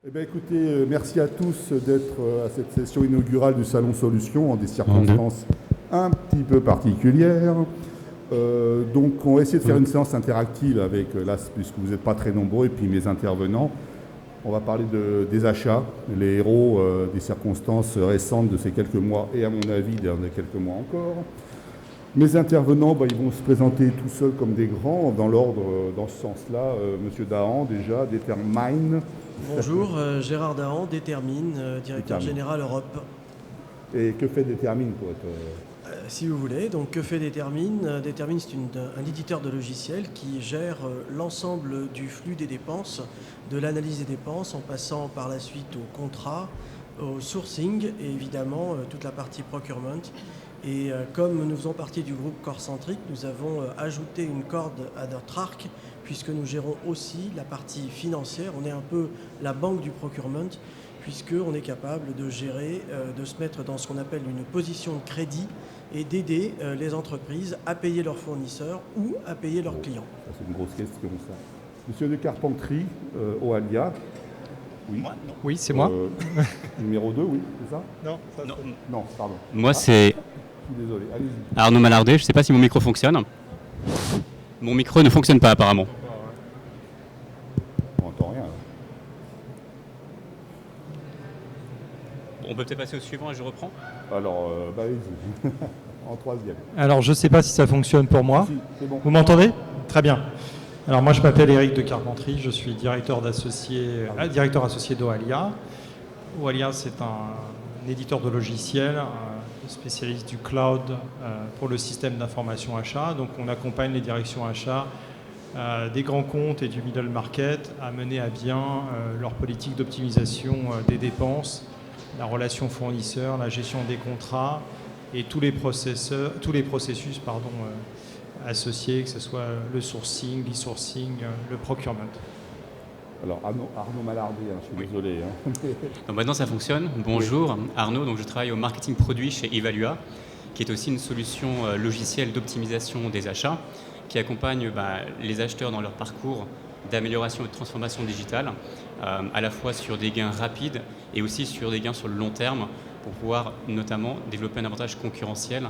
Eh bien, écoutez, merci à tous d'être à cette session inaugurale du Salon Solutions en des circonstances un petit peu particulières. Donc, on va essayer de faire une séance interactive avec, là, puisque vous n'êtes pas très nombreux, et puis mes intervenants. On va parler des achats, les héros des circonstances récentes de ces quelques mois, et à mon avis, de quelques mois encore. Mes intervenants, ils vont se présenter tout seuls comme des grands, dans l'ordre, dans ce sens-là. Monsieur Dahan, déjà, Determine. Bonjour, Gérard Dahan, Détermine, directeur général Europe. Et que fait Détermine pour être... Si vous voulez, donc que fait Détermine? Détermine, c'est un éditeur de logiciels qui gère l'ensemble du flux des dépenses, de l'analyse des dépenses, en passant par la suite au contrat, au sourcing et évidemment toute la partie procurement. Et comme nous faisons partie du groupe Corcentric, nous avons ajouté une corde à notre arc, puisque nous gérons aussi la partie financière. On est un peu la banque du procurement, puisqu'on est capable de gérer, de se mettre dans ce qu'on appelle une position de crédit et d'aider les entreprises à payer leurs fournisseurs ou à payer leurs clients. C'est une grosse question, ça. Monsieur de Carpentry, Oalia. Oui, oui c'est moi. Numéro 2, oui, c'est ça? Non, pardon. Moi, c'est Je suis désolé, allez-y. Arnaud Malardet. Je ne sais pas si mon micro fonctionne. Mon micro ne fonctionne pas, apparemment. On n'entend rien. Là. On peut peut-être passer au suivant et je reprends. Alors, allez-y. En troisième. Alors, je ne sais pas si ça fonctionne pour moi. Si, c'est bon. Vous m'entendez? Très bien. Alors, moi, je m'appelle Éric de Carpentry. Je suis directeur associé d'Oalia. Oalia, c'est un éditeur de logiciels, spécialiste du cloud pour le système d'information achat. Donc, on accompagne les directions achats des grands comptes et du middle market à mener à bien leur politique d'optimisation des dépenses, la relation fournisseur, la gestion des contrats et tous les processus associés, que ce soit le sourcing, l'e-sourcing, le procurement. Alors, Arnaud Malardet, je suis désolé. Donc maintenant, ça fonctionne. Bonjour, Arnaud. Donc, je travaille au marketing produit chez Evalua, qui est aussi une solution logicielle d'optimisation des achats, qui accompagne les acheteurs dans leur parcours d'amélioration et de transformation digitale, à la fois sur des gains rapides et aussi sur des gains sur le long terme, pour pouvoir notamment développer un avantage concurrentiel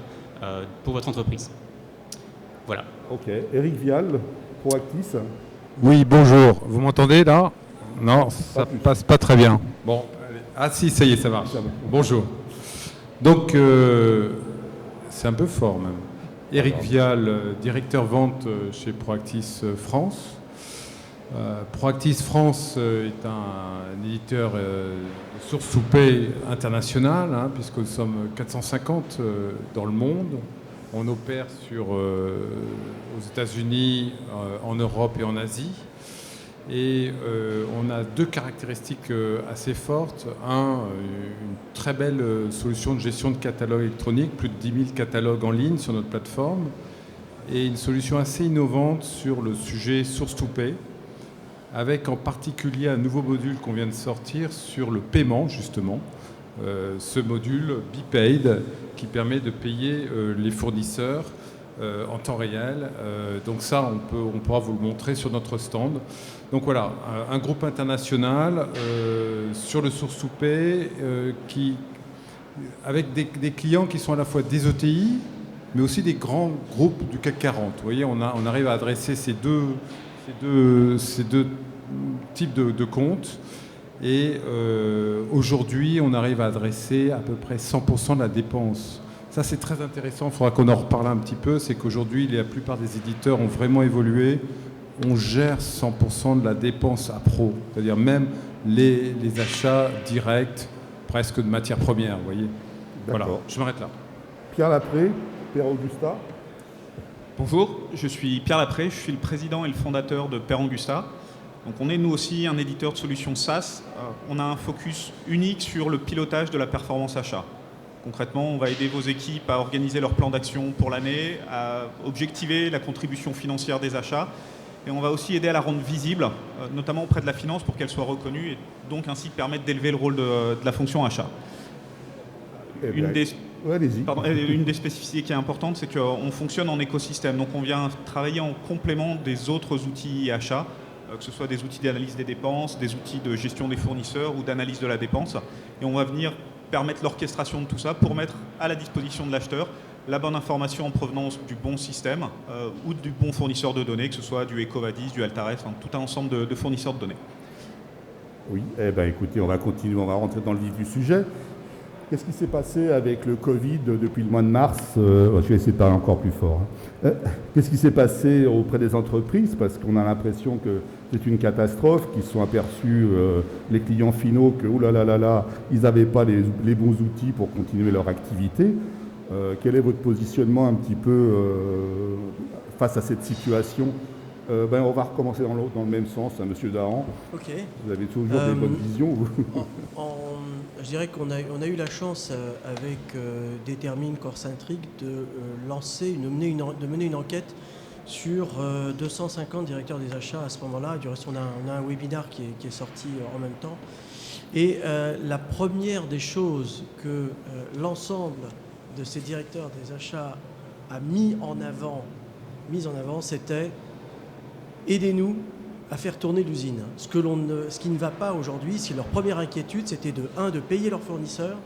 pour votre entreprise. Voilà. Ok. Éric Vial, Proactis. Oui, bonjour. Vous m'entendez là? Non, ça passe pas très bien. Bon, ah si, ça y est, ça marche. Bonjour. Donc, c'est un peu fort même. Éric Vial, directeur vente chez Proactis France. Proactis France est un éditeur de source to pay international, puisque nous sommes 450 dans le monde. On opère aux États-Unis, en Europe et en Asie. Et on a deux caractéristiques assez fortes. Une très belle solution de gestion de catalogue électronique, plus de 10 000 catalogues en ligne sur notre plateforme. Et une solution assez innovante sur le sujet source to pay, avec en particulier un nouveau module qu'on vient de sortir sur le paiement, justement. Ce module BePaid qui permet de payer les fournisseurs en temps réel. Donc ça, on pourra vous le montrer sur notre stand. Donc voilà, un groupe international sur le source to pay avec des clients qui sont à la fois des ETI, mais aussi des grands groupes du CAC 40. Vous voyez, on arrive à adresser ces deux types de comptes. Et aujourd'hui, on arrive à adresser à peu près 100% de la dépense. Ça, c'est très intéressant. Il faudra qu'on en reparle un petit peu. C'est qu'aujourd'hui, la plupart des éditeurs ont vraiment évolué. On gère 100% de la dépense à pro. C'est-à-dire même les achats directs, presque de matières premières, vous voyez. Voilà, je m'arrête là. Pierre Lapré, Père Augusta. Bonjour, je suis Pierre Lapré. Je suis le président et le fondateur de Père Augusta. Donc on est nous aussi un éditeur de solutions SaaS. On a un focus unique sur le pilotage de la performance achat. Concrètement, on va aider vos équipes à organiser leur plan d'action pour l'année, à objectiver la contribution financière des achats. Et on va aussi aider à la rendre visible, notamment auprès de la finance, pour qu'elle soit reconnue et donc ainsi permettre d'élever le rôle de la fonction achat. Une des spécificités qui est importante, c'est qu'on fonctionne en écosystème. Donc on vient travailler en complément des autres outils achats que ce soit des outils d'analyse des dépenses, des outils de gestion des fournisseurs ou d'analyse de la dépense. Et on va venir permettre l'orchestration de tout ça pour mettre à la disposition de l'acheteur la bonne information en provenance du bon système ou du bon fournisseur de données, que ce soit du Ecovadis, du Altares, tout un ensemble de fournisseurs de données. Oui, eh bien écoutez, on va continuer, on va rentrer dans le vif du sujet. Qu'est-ce qui s'est passé avec le Covid depuis le mois de mars Je vais essayer de parler encore plus fort. Qu'est-ce qui s'est passé auprès des entreprises? Parce qu'on a l'impression que c'est une catastrophe, qu'ils se sont aperçus, les clients finaux, que ils n'avaient pas les bons outils pour continuer leur activité. Quel est votre positionnement un petit peu face à cette situation? On va recommencer dans le même sens, hein, Monsieur Dahan. Ok. Vous avez toujours des bonnes visions, vous. Je dirais qu'on a eu la chance avec Détermine Corcentric de mener une enquête sur 250 directeurs des achats à ce moment-là. Du reste, on a un webinaire qui est sorti en même temps. Et la première des choses que l'ensemble de ces directeurs des achats a mis en avant, c'était aidez-nous à faire tourner l'usine. Ce qui ne va pas aujourd'hui, c'est leur première inquiétude, c'était de payer leurs fournisseurs,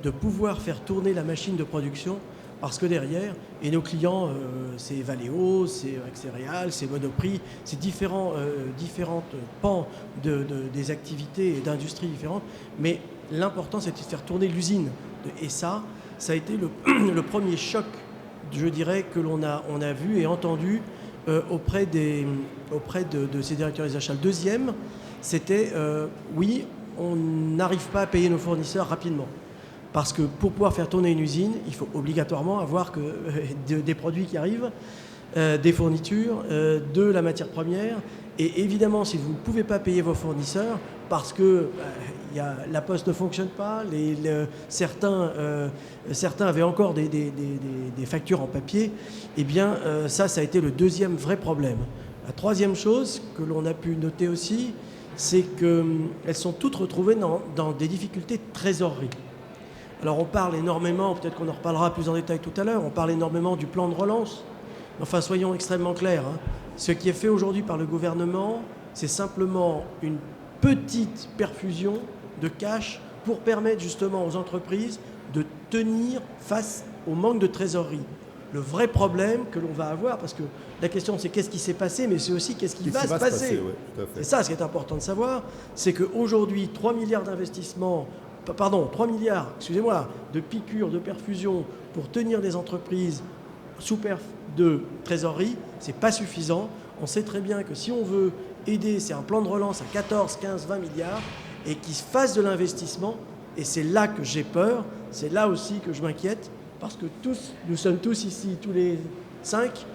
de pouvoir faire tourner la machine de production, parce que derrière, et nos clients, c'est Valeo, c'est Axéréal, c'est Monoprix, c'est différentes pans des activités et d'industries différentes, mais l'important c'était de faire tourner l'usine. Et ça a été le premier choc, je dirais, que l'on a vu et entendu auprès de ces directeurs des achats. Le deuxième, c'était, oui, on n'arrive pas à payer nos fournisseurs rapidement. Parce que pour pouvoir faire tourner une usine, il faut obligatoirement avoir des produits qui arrivent, des fournitures, de la matière première. Et évidemment, si vous ne pouvez pas payer vos fournisseurs, parce que la poste ne fonctionne pas, certains avaient encore des factures en papier, eh bien ça a été le deuxième vrai problème. La troisième chose que l'on a pu noter aussi, c'est qu'elles sont toutes retrouvées dans des difficultés de trésorerie. Alors on parle énormément, peut-être qu'on en reparlera plus en détail tout à l'heure, on parle énormément du plan de relance. Enfin, soyons extrêmement clairs, hein. Ce qui est fait aujourd'hui par le gouvernement, c'est simplement une petite perfusion de cash pour permettre justement aux entreprises de tenir face au manque de trésorerie. Le vrai problème que l'on va avoir, parce que la question c'est qu'est-ce qui s'est passé, mais c'est aussi qu'est-ce qui va se passer. Ouais, tout à fait. C'est ça ce qui est important de savoir, c'est qu'aujourd'hui 3 milliards de piqûres, de perfusions pour tenir des entreprises sous perf de trésorerie, c'est pas suffisant. On sait très bien que si on veut aider, c'est un plan de relance à 14, 15, 20 milliards et qui fasse de l'investissement. Et c'est là que j'ai peur, c'est là aussi que je m'inquiète, parce que nous sommes tous ici, tous les 5,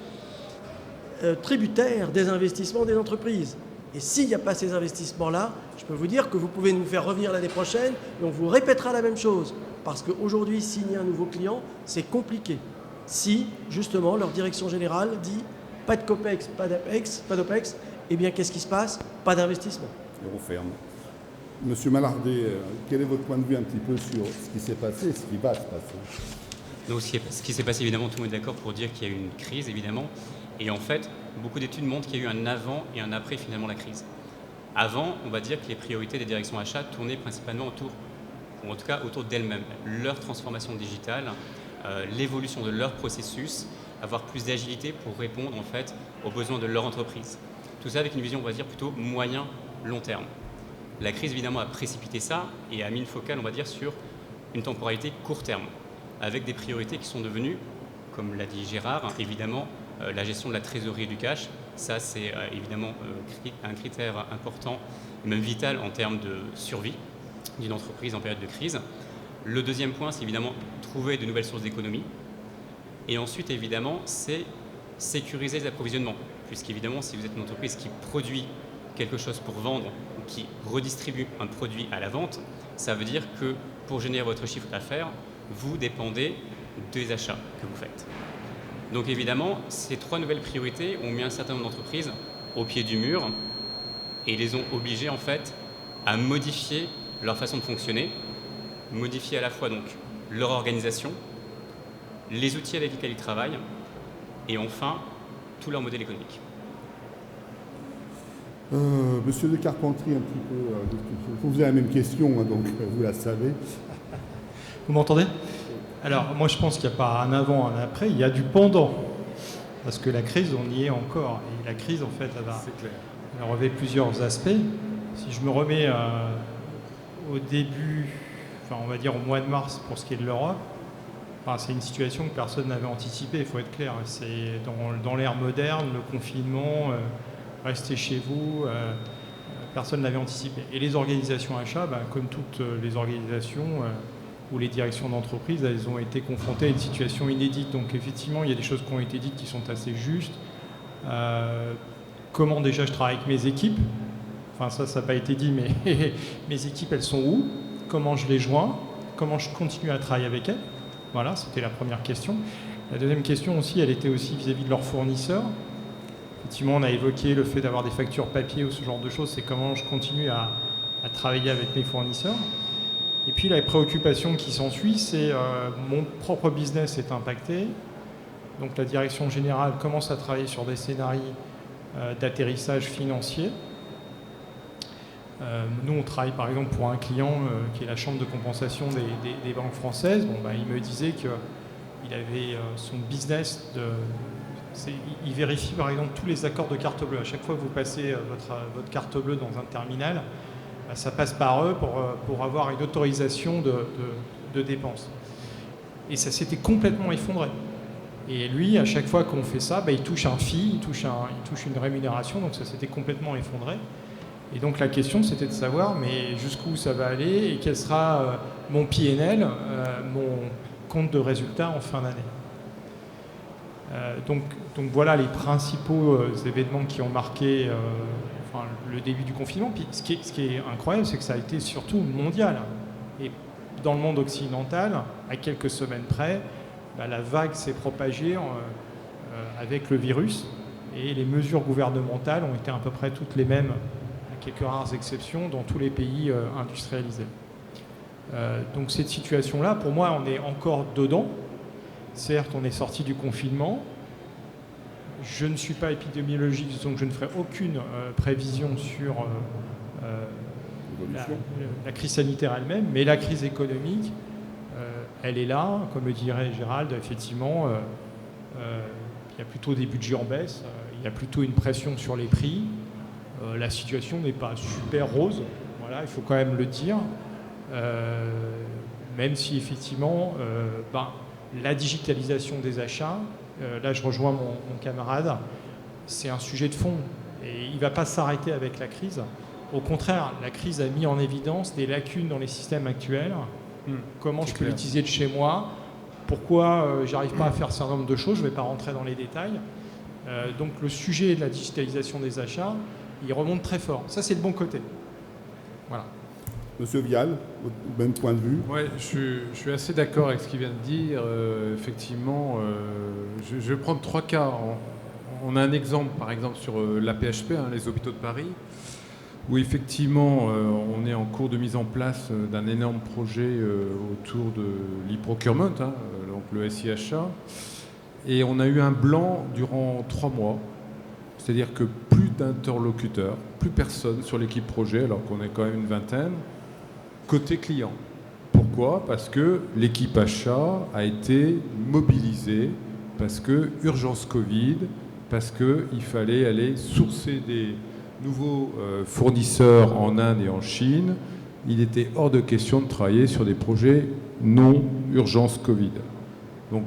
tributaires des investissements des entreprises. Et s'il n'y a pas ces investissements-là, je peux vous dire que vous pouvez nous faire revenir l'année prochaine et on vous répétera la même chose. Parce qu'aujourd'hui, signer un nouveau client, c'est compliqué. Si, justement, leur direction générale dit pas de COPEX, pas d'OPEX, eh bien, qu'est-ce qui se passe? Pas d'investissement. Et on ferme. Monsieur Malardet, quel est votre point de vue un petit peu sur ce qui s'est passé et ce qui va se passer? Donc, ce qui s'est passé, évidemment, tout le monde est d'accord pour dire qu'il y a eu une crise, évidemment. Et en fait, beaucoup d'études montrent qu'il y a eu un avant et un après, finalement, la crise. Avant, on va dire que les priorités des directions achats tournaient principalement autour d'elles-mêmes. Leur transformation digitale, l'évolution de leur processus, avoir plus d'agilité pour répondre, en fait, aux besoins de leur entreprise. Tout ça avec une vision, on va dire, plutôt moyen-long terme. La crise, évidemment, a précipité ça et a mis une focale, on va dire, sur une temporalité court terme, avec des priorités qui sont devenues, comme l'a dit Gérard, évidemment, la gestion de la trésorerie et du cash. Ça, c'est évidemment un critère important, et même vital en termes de survie d'une entreprise en période de crise. Le deuxième point, c'est évidemment trouver de nouvelles sources d'économie. Et ensuite, évidemment, c'est sécuriser les approvisionnements. Puisqu'évidemment, si vous êtes une entreprise qui produit quelque chose pour vendre ou qui redistribue un produit à la vente, ça veut dire que pour générer votre chiffre d'affaires, vous dépendez des achats que vous faites. Donc évidemment, ces trois nouvelles priorités ont mis un certain nombre d'entreprises au pied du mur et les ont obligées en fait à modifier leur façon de fonctionner, modifier à la fois donc leur organisation, les outils avec lesquels ils travaillent et enfin tout leur modèle économique. Monsieur de Carpentry, un petit peu, vous avez la même question, hein, donc vous la savez. Vous m'entendez? Alors, moi, je pense qu'il n'y a pas un avant, un après, il y a du pendant. Parce que la crise, on y est encore. Et la crise, en fait, elle revêt plusieurs aspects. Si je me remets au début, enfin, on va dire au mois de mars, pour ce qui est de l'Europe, c'est une situation que personne n'avait anticipée, il faut être clair. C'est dans l'ère moderne, le confinement, restez chez vous, personne ne l'avait anticipé. Et les organisations achats, comme toutes les organisations ou les directions d'entreprise, elles ont été confrontées à une situation inédite. Donc effectivement, il y a des choses qui ont été dites qui sont assez justes. Comment déjà je travaille avec mes équipes? Enfin ça n'a pas été dit, mais mes équipes, elles sont où? Comment je les joins? Comment je continue à travailler avec elles? Voilà, c'était la première question. La deuxième question aussi, elle était aussi vis-à-vis de leurs fournisseurs. Effectivement, on a évoqué le fait d'avoir des factures papier ou ce genre de choses, c'est comment je continue à travailler avec mes fournisseurs. Et puis la préoccupation qui s'ensuit, c'est mon propre business est impacté. Donc la direction générale commence à travailler sur des scénarios d'atterrissage financier. Nous, on travaille par exemple pour un client qui est la chambre de compensation des banques françaises. Il me disait qu'il avait son business il vérifie par exemple tous les accords de carte bleue. À chaque fois que vous passez votre carte bleue dans un terminal, ça passe par eux pour avoir une autorisation de dépenses. Et ça s'était complètement effondré. Et lui, à chaque fois qu'on fait ça, il touche un fee, il touche une rémunération, donc ça s'était complètement effondré. Et donc la question, c'était de savoir, mais jusqu'où ça va aller et quel sera mon PNL, mon compte de résultats en fin d'année. Donc voilà les principaux événements qui ont marqué le début du confinement. Puis ce qui est incroyable, c'est que ça a été surtout mondial. Et dans le monde occidental, à quelques semaines près, la vague s'est propagée avec le virus et les mesures gouvernementales ont été à peu près toutes les mêmes, à quelques rares exceptions, dans tous les pays industrialisés. Donc cette situation-là, pour moi, on est encore dedans. Certes, on est sorti du confinement. Je ne suis pas épidémiologiste, donc je ne ferai aucune prévision sur la crise sanitaire elle-même, mais la crise économique, elle est là, comme le dirait Gérald, effectivement, il y a plutôt des budgets en baisse, il y a plutôt une pression sur les prix, la situation n'est pas super rose, voilà, il faut quand même le dire, même si effectivement, la digitalisation des achats, là je rejoins mon camarade, c'est un sujet de fond et il ne va pas s'arrêter avec la crise. Au contraire, la crise a mis en évidence des lacunes dans les systèmes actuels. Comment je peux l'utiliser de chez moi? Pourquoi j'arrive pas à faire un certain nombre de choses? Je ne vais pas rentrer dans les détails. Donc le sujet de la digitalisation des achats, il remonte très fort. Ça, c'est le bon côté. Voilà. Monsieur Vial, au même point de vue. Oui, je suis assez d'accord avec ce qu'il vient de dire. Effectivement, je vais prendre 3 cas. On a un exemple, par exemple, sur l'AP-HP, les hôpitaux de Paris, où effectivement, on est en cours de mise en place d'un énorme projet autour de l'e-procurement, donc le SIHA. Et on a eu un blanc durant 3 mois. C'est-à-dire que plus d'interlocuteurs, plus personne sur l'équipe projet, alors qu'on est quand même une vingtaine, côté client. Pourquoi? Parce que l'équipe achat a été mobilisée, parce que urgence Covid, parce qu'il fallait aller sourcer des nouveaux fournisseurs en Inde et en Chine. Il était hors de question de travailler sur des projets non urgence Covid. Donc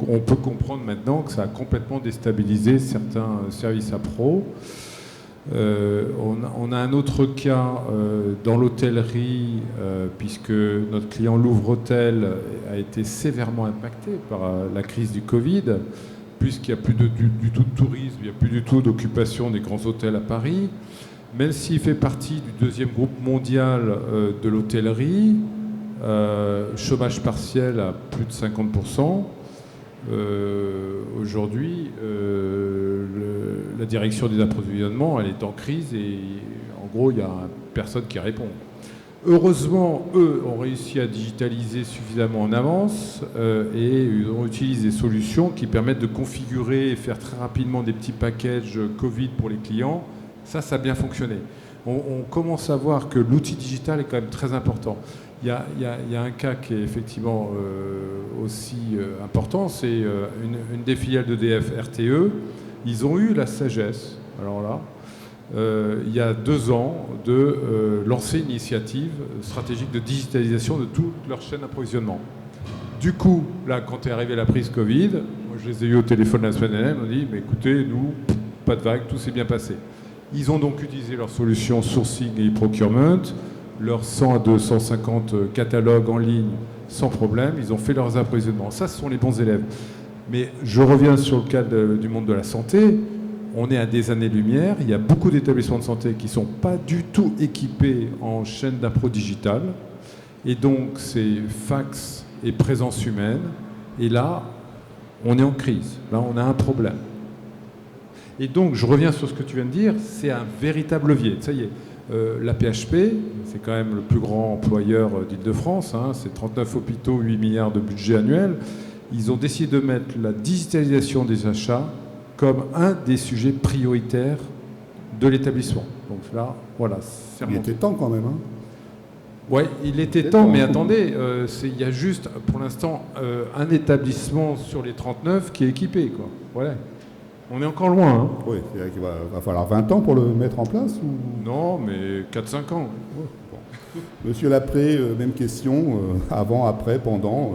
on peut comprendre maintenant que ça a complètement déstabilisé certains services à pro. On a un autre cas dans l'hôtellerie, puisque notre client Louvre Hôtel a été sévèrement impacté par la crise du Covid, puisqu'il n'y a plus du tout de tourisme, il n'y a plus du tout d'occupation des grands hôtels à Paris. Même s'il fait partie du 2e groupe mondial de l'hôtellerie, chômage partiel à plus de 50%, aujourd'hui, la direction des approvisionnements, elle est en crise et en gros, il n'y a personne qui répond. Heureusement, eux ont réussi à digitaliser suffisamment en avance et ils ont utilisé des solutions qui permettent de configurer et faire très rapidement des petits packages Covid pour les clients. Ça a bien fonctionné. On commence à voir que l'outil digital est quand même très important. Il y a un cas qui est effectivement aussi important, c'est une des filiales d'EDF, RTE. Ils ont eu la sagesse, alors là, il y a 2 ans, de lancer une initiative stratégique de digitalisation de toute leur chaîne d'approvisionnement. Du coup, là, quand est arrivée la crise Covid, moi je les ai eu au téléphone la semaine dernière, ils m'ont dit, mais écoutez, nous, pas de vague, tout s'est bien passé. Ils ont donc utilisé leur solution sourcing et procurement, leurs 100 à 250 catalogues en ligne sans problème, ils ont fait leurs approvisionnements. Ça, ce sont les bons élèves. Mais je reviens sur le cas du monde de la santé. On est à des années-lumière. Il y a beaucoup d'établissements de santé qui ne sont pas du tout équipés en chaîne d'appro digitale. Et donc, c'est fax et présence humaine. Et là, on est en crise. Là, on a un problème. Et donc, je reviens sur ce que tu viens de dire. C'est un véritable levier. Ça y est, la PHP, c'est quand même le plus grand employeur d'Île-de-France. Hein, c'est 39 hôpitaux, 8 milliards de budget annuel. Ils ont décidé de mettre la digitalisation des achats comme un des sujets prioritaires de l'établissement. Donc là, voilà. Il était temps quand même. Hein. Oui, il était temps, mais attendez, il y a juste, pour l'instant, un établissement sur les 39 qui est équipé, quoi. Voilà. On est encore loin. Hein. Oui, c'est-à-dire qu'il va falloir 20 ans pour le mettre en place ou... Non, mais 4-5 ans. Ouais, bon. Monsieur Lapré, même question, avant, après, pendant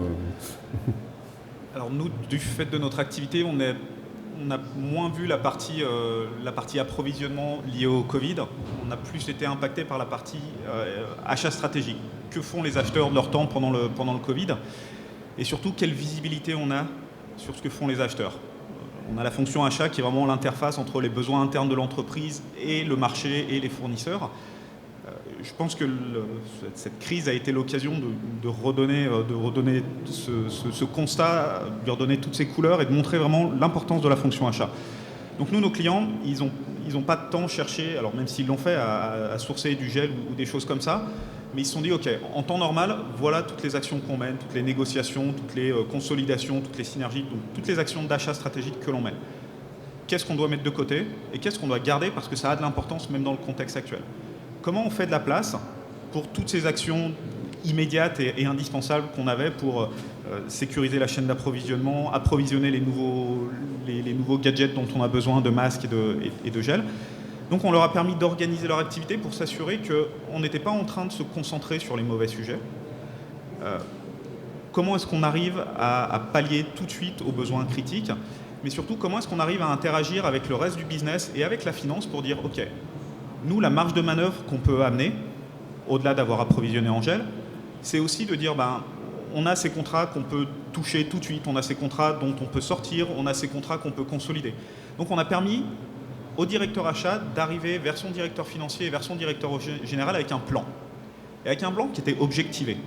Alors nous, du fait de notre activité, on a moins vu la partie approvisionnement liée au Covid. On a plus été impacté par la partie achat stratégique. Que font les acheteurs de leur temps pendant le Covid? Et surtout, quelle visibilité on a sur ce que font les acheteurs? On a la fonction achat qui est vraiment l'interface entre les besoins internes de l'entreprise et le marché et les fournisseurs. Je pense que cette crise a été l'occasion de redonner ce constat, de lui redonner toutes ses couleurs et de montrer vraiment l'importance de la fonction achat. Donc nous, nos clients, ils ont pas de temps cherché, alors même s'ils l'ont fait, à sourcer du gel ou des choses comme ça, mais ils se sont dit, OK, en temps normal, voilà toutes les actions qu'on mène, toutes les négociations, toutes les consolidations, toutes les synergies, donc toutes les actions d'achat stratégique que l'on mène. Qu'est-ce qu'on doit mettre de côté et qu'est-ce qu'on doit garder parce que ça a de l'importance même dans le contexte actuel. Comment on fait de la place pour toutes ces actions immédiates et indispensables qu'on avait pour sécuriser la chaîne d'approvisionnement, approvisionner les nouveaux gadgets dont on a besoin de masques et de gel. Donc on leur a permis d'organiser leur activité pour s'assurer qu'on n'était pas en train de se concentrer sur les mauvais sujets. Comment est-ce qu'on arrive à pallier tout de suite aux besoins critiques, mais surtout comment est-ce qu'on arrive à interagir avec le reste du business et avec la finance pour dire OK, nous la marge de manœuvre qu'on peut amener, au-delà d'avoir approvisionné en gel, c'est aussi de dire on a ces contrats qu'on peut toucher tout de suite, on a ces contrats dont on peut sortir, on a ces contrats qu'on peut consolider. Donc on a permis au directeur achat d'arriver vers son directeur financier et vers son directeur général avec un plan. Et avec un plan qui était objectivé.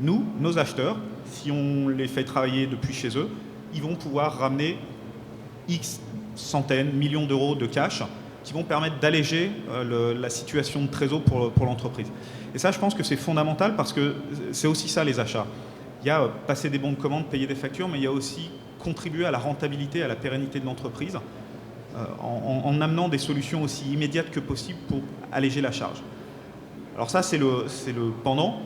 Nous, nos acheteurs, si on les fait travailler depuis chez eux, ils vont pouvoir ramener X centaines, millions d'euros de cash qui vont permettre d'alléger la situation de trésor pour l'entreprise. Et ça, je pense que c'est fondamental parce que c'est aussi ça les achats. Il y a passer des bons de commande, payer des factures, mais il y a aussi contribuer à la rentabilité, à la pérennité de l'entreprise en amenant des solutions aussi immédiates que possible pour alléger la charge. Alors ça, c'est le pendant.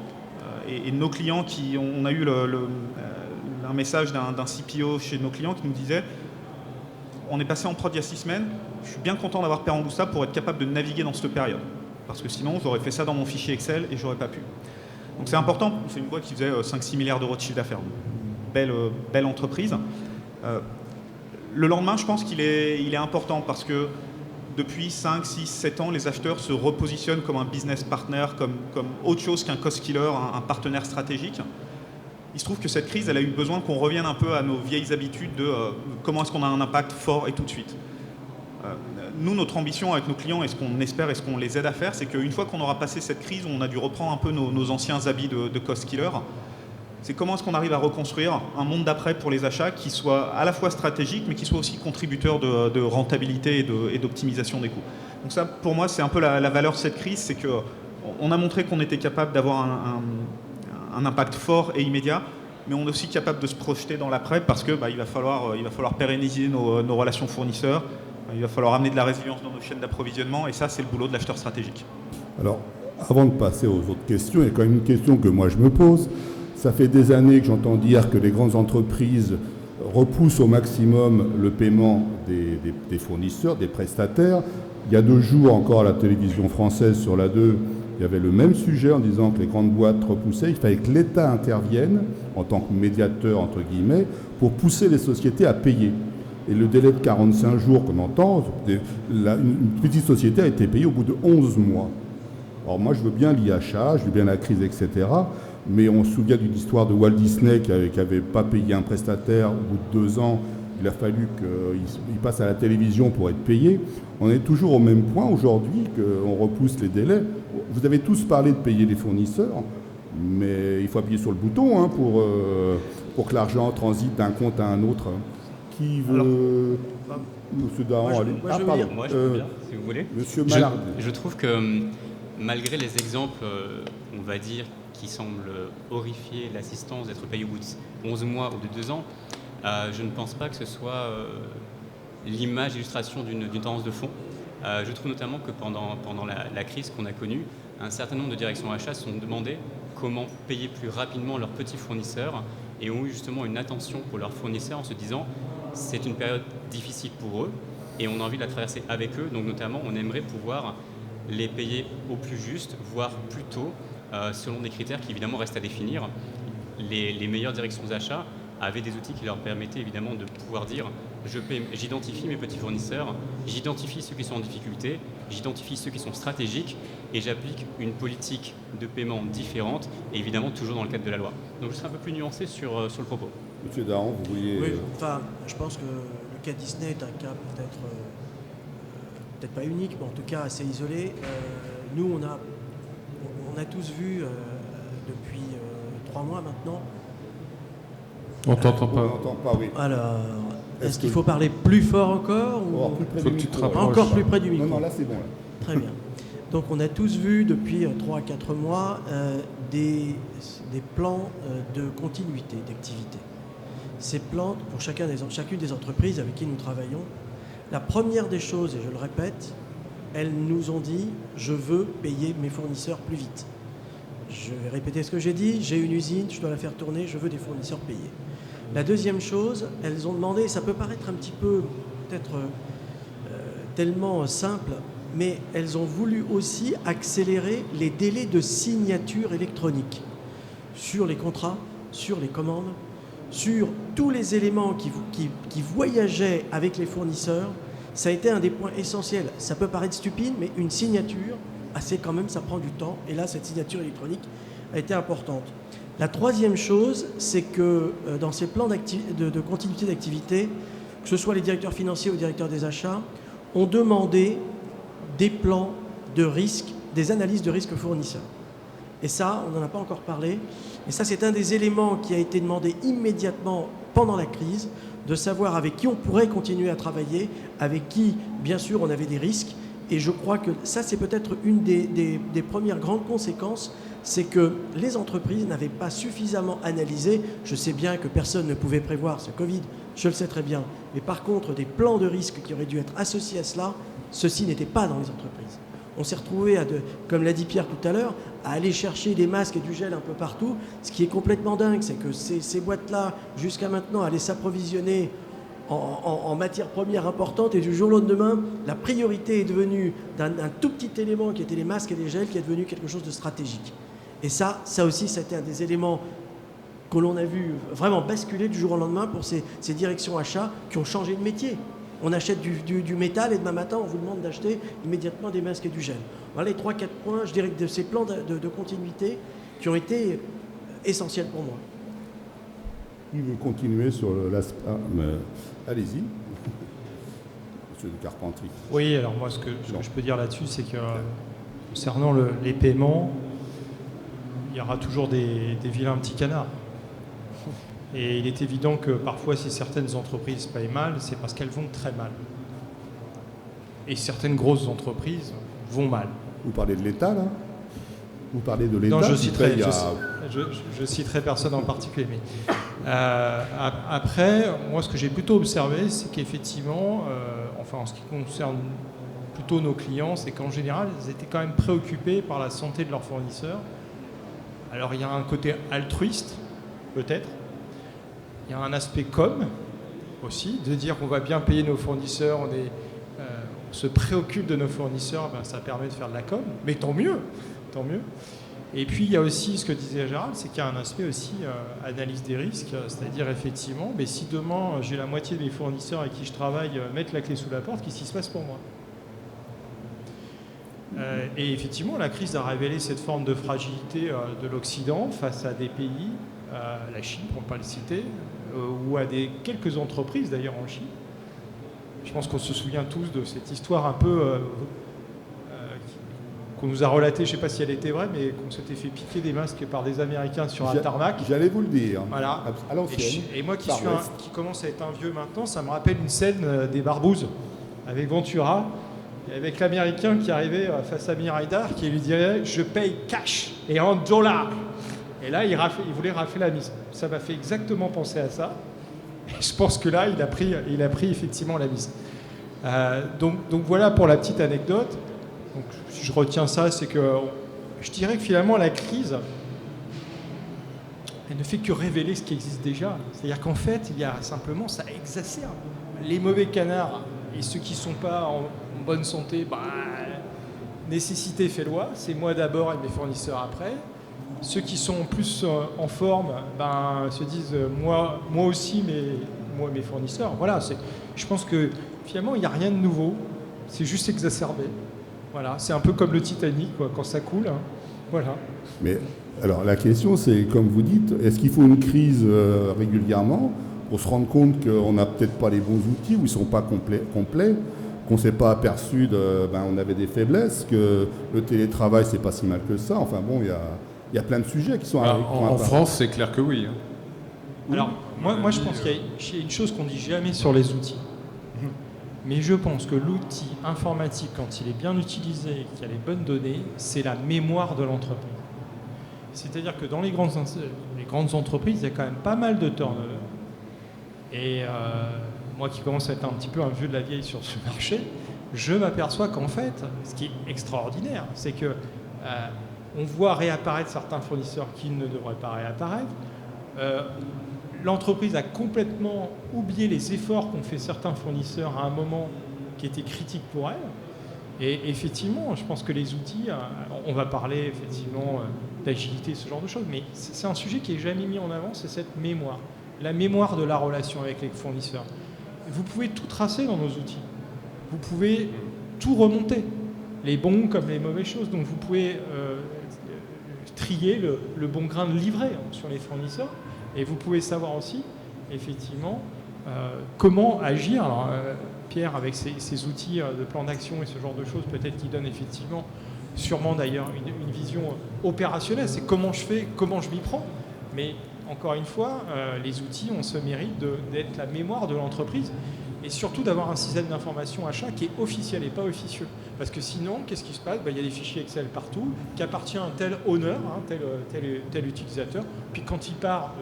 Et nos clients, on a eu un message d'un CPO chez nos clients qui nous disait on est passé en prod il y a 6 semaines, je suis bien content d'avoir Perangusta pour être capable de naviguer dans cette période. Parce que sinon, j'aurais fait ça dans mon fichier Excel et j'aurais pas pu. Donc c'est important, c'est une boîte qui faisait 5-6 milliards d'euros de chiffre d'affaires. Belle entreprise. Le lendemain, je pense qu'il est important parce que depuis 5, 6, 7 ans, les acheteurs se repositionnent comme un business partner, comme autre chose qu'un cost killer, un partenaire stratégique. Il se trouve que cette crise, elle a eu besoin qu'on revienne un peu à nos vieilles habitudes de comment est-ce qu'on a un impact fort et tout de suite. Nous, notre ambition avec nos clients et ce qu'on espère et ce qu'on les aide à faire, c'est qu'une fois qu'on aura passé cette crise, où on a dû reprendre un peu nos anciens habits de cost killer, c'est comment est-ce qu'on arrive à reconstruire un monde d'après pour les achats qui soit à la fois stratégique, mais qui soit aussi contributeur de rentabilité et d'optimisation des coûts. Donc ça, pour moi, c'est un peu la valeur de cette crise, c'est que on a montré qu'on était capable d'avoir un impact fort et immédiat, mais on est aussi capable de se projeter dans l'après parce que il va falloir pérenniser nos relations fournisseurs, il va falloir amener de la résilience dans nos chaînes d'approvisionnement, et ça, c'est le boulot de l'acheteur stratégique. Alors, avant de passer aux autres questions, il y a quand même une question que moi je me pose. Ça fait des années que j'entends dire que les grandes entreprises repoussent au maximum le paiement des fournisseurs, des prestataires. Il y a 2 jours encore à la télévision française sur la 2, il y avait le même sujet en disant que les grandes boîtes repoussaient. Il fallait que l'État intervienne en tant que médiateur, entre guillemets, pour pousser les sociétés à payer. Et le délai de 45 jours qu'on entend, une petite société a été payée au bout de 11 mois. Alors moi, je veux bien l'IHA, je veux bien la crise, etc. Mais on se souvient d'une histoire de Walt Disney qui n'avait pas payé un prestataire au bout de 2 ans. Il a fallu qu'il passe à la télévision pour être payé. On est toujours au même point aujourd'hui qu'on repousse les délais. Vous avez tous parlé de payer les fournisseurs, mais il faut appuyer sur le bouton pour que l'argent transite d'un compte à un autre. Qui veut... Monsieur Dahan, allez. Moi, je veux bien, si vous voulez. Monsieur Mallard. Je trouve que malgré les exemples, on va dire, qui semblent horrifier l'assistance d'être payé au bout de 11 mois ou de 2 ans, je ne pense pas que ce soit l'image, l'illustration d'une tendance de fond. Je trouve notamment que pendant la crise qu'on a connue, un certain nombre de directions achats se sont demandé comment payer plus rapidement leurs petits fournisseurs et ont eu justement une attention pour leurs fournisseurs en se disant c'est une période difficile pour eux et on a envie de la traverser avec eux. Donc notamment, on aimerait pouvoir les payer au plus juste, voire plus tôt, selon des critères qui évidemment restent à définir. Les meilleures directions achats avaient des outils qui leur permettaient évidemment de pouvoir dire j'identifie mes petits fournisseurs, j'identifie ceux qui sont en difficulté, j'identifie ceux qui sont stratégiques et j'applique une politique de paiement différente et évidemment toujours dans le cadre de la loi. Donc je serai un peu plus nuancé sur le propos. Monsieur Dahan, vous vouliez... Oui, enfin, je pense que le cas Disney est un cas peut-être pas unique, mais en tout cas assez isolé. Nous, on a tous vu depuis 3 mois maintenant. On t'entend pas. On n'entend pas, oui. Alors, est-ce qu'il faut parler plus fort encore ou... plus près Faut du que tu te micro. rapproches. Encore plus près du micro? Non, là c'est bon. Là. Très bien. Donc on a tous vu depuis 3 à 4 mois des plans de continuité d'activité. Ces plans, pour chacune des entreprises avec qui nous travaillons, la première des choses, et je le répète, elles nous ont dit « je veux payer mes fournisseurs plus vite ». Je vais répéter ce que j'ai dit, j'ai une usine, je dois la faire tourner, je veux des fournisseurs payés. La deuxième chose, elles ont demandé, ça peut paraître un petit peu peut-être tellement simple, mais elles ont voulu aussi accélérer les délais de signature électronique sur les contrats, sur les commandes, sur tous les éléments qui voyageaient avec les fournisseurs. Ça a été un des points essentiels. Ça peut paraître stupide, mais une signature, quand même, ça prend du temps. Et là, cette signature électronique a été importante. La troisième chose, c'est que dans ces plans de continuité d'activité, que ce soit les directeurs financiers ou les directeurs des achats, ont demandé des plans de risque, des analyses de risque fournisseurs. Et ça, on n'en a pas encore parlé. Et ça, c'est un des éléments qui a été demandé immédiatement pendant la crise, de savoir avec qui on pourrait continuer à travailler, avec qui, bien sûr, on avait des risques. Et je crois que ça, c'est peut-être une des premières grandes conséquences, c'est que les entreprises n'avaient pas suffisamment analysé. Je sais bien que personne ne pouvait prévoir ce Covid, je le sais très bien. Mais par contre, des plans de risque qui auraient dû être associés à cela, ceci n'était pas dans les entreprises. On s'est retrouvé, comme l'a dit Pierre tout à l'heure, à aller chercher des masques et du gel un peu partout. Ce qui est complètement dingue, c'est que ces boîtes-là, jusqu'à maintenant, allaient s'approvisionner en matières premières importantes, et du jour au lendemain, la priorité est devenue d'un tout petit élément qui était les masques et les gels, qui est devenu quelque chose de stratégique. Et ça aussi, c'était un des éléments que l'on a vu vraiment basculer du jour au lendemain pour ces directions achats qui ont changé de métier. On achète du métal et demain matin, on vous demande d'acheter immédiatement des masques et du gel. Voilà les 3-4 points, je dirais, de ces plans de continuité qui ont été essentiels pour moi. Qui veut continuer sur allez-y. Monsieur de Carpentry. Oui, alors moi, ce que je peux dire là-dessus, c'est que concernant les paiements, il y aura toujours des vilains petits canards. Et il est évident que parfois, si certaines entreprises payent mal, c'est parce qu'elles vont très mal. Et certaines grosses entreprises vont mal. Vous parlez de l'État, là? Vous parlez de l'État. Non, je citerai personne en particulier. Mais, après, moi, ce que j'ai plutôt observé, c'est qu'effectivement, en ce qui concerne plutôt nos clients, c'est qu'en général, ils étaient quand même préoccupés par la santé de leurs fournisseurs. Alors, il y a un côté altruiste, peut-être. Il y a un aspect com aussi, de dire qu'on va bien payer nos fournisseurs, on se préoccupe de nos fournisseurs, ça permet de faire de la com, mais tant mieux. Et puis il y a aussi ce que disait Gérald, c'est qu'il y a un aspect aussi analyse des risques, c'est-à-dire effectivement, mais si demain j'ai la moitié des fournisseurs avec qui je travaille mettre la clé sous la porte, qu'est-ce qui se passe pour moi ? Et effectivement, la crise a révélé cette forme de fragilité de l'Occident face à des pays, la Chine pour ne pas le citer, ou à quelques entreprises d'ailleurs en Chine. Je pense qu'on se souvient tous de cette histoire un peu qu'on nous a relatée, je ne sais pas si elle était vraie, mais qu'on s'était fait piquer des masques par des Américains sur un tarmac. J'allais vous le dire. Voilà. À l'ancienne. Et moi qui commence à être un vieux maintenant, ça me rappelle une scène des Barbouzes avec Ventura, et avec l'Américain qui arrivait face à Miraidar, qui lui dirait « Je paye cash et en dollars ». Et là, il voulait rafler la mise. Ça m'a fait exactement penser à ça. Et je pense que là, il a pris effectivement la mise. Donc voilà pour la petite anecdote. Donc, si je retiens ça, c'est que je dirais que finalement la crise, elle ne fait que révéler ce qui existe déjà. C'est-à-dire qu'en fait, il y a simplement, ça exacerbe les mauvais canards et ceux qui ne sont pas en bonne santé. Nécessité fait loi, c'est moi d'abord et mes fournisseurs après. Ceux qui sont plus en forme se disent moi aussi, mais moi et mes fournisseurs. Voilà, je pense que finalement, il n'y a rien de nouveau. C'est juste exacerbé. Voilà, c'est un peu comme le Titanic, quoi, quand ça coule. Voilà. Mais alors, la question, c'est, comme vous dites, est-ce qu'il faut une crise régulièrement pour se rendre compte qu'on n'a peut-être pas les bons outils, ou ils ne sont pas complets, qu'on ne s'est pas aperçu on avait des faiblesses, que le télétravail, c'est pas si mal que ça. Enfin bon, il y a plein de sujets qui sont... en France, c'est clair que oui. Alors, moi je pense qu'il y a une chose qu'on ne dit jamais sur les outils. Mais je pense que l'outil informatique, quand il est bien utilisé, qu'il y a les bonnes données, c'est la mémoire de l'entreprise. C'est-à-dire que dans les grandes entreprises, il y a quand même pas mal de turnover. Et moi qui commence à être un petit peu un vieux de la vieille sur ce marché, je m'aperçois qu'en fait, ce qui est extraordinaire, c'est que on voit réapparaître certains fournisseurs qui ne devraient pas réapparaître. L'entreprise a complètement oublié les efforts qu'ont fait certains fournisseurs à un moment qui était critique pour elle. Et effectivement, je pense que les outils, on va parler effectivement d'agilité, ce genre de choses, mais c'est un sujet qui n'est jamais mis en avant, c'est cette mémoire. La mémoire de la relation avec les fournisseurs. Vous pouvez tout tracer dans nos outils. Vous pouvez tout remonter, les bons comme les mauvaises choses. Donc vous pouvez trier le bon grain de livret sur les fournisseurs. Et vous pouvez savoir aussi, effectivement, comment agir. Alors, Pierre, avec ses outils de plan d'action et ce genre de choses, peut-être qu'il donne effectivement, sûrement d'ailleurs, une vision opérationnelle. C'est comment je fais, comment je m'y prends. Mais encore une fois, les outils ont ce mérite d'être la mémoire de l'entreprise et surtout d'avoir un système d'information achat qui est officiel et pas officieux. Parce que sinon, qu'est-ce qui se passe ? Il y a des fichiers Excel partout qui appartiennent à un tel owner, tel utilisateur. Puis quand il part,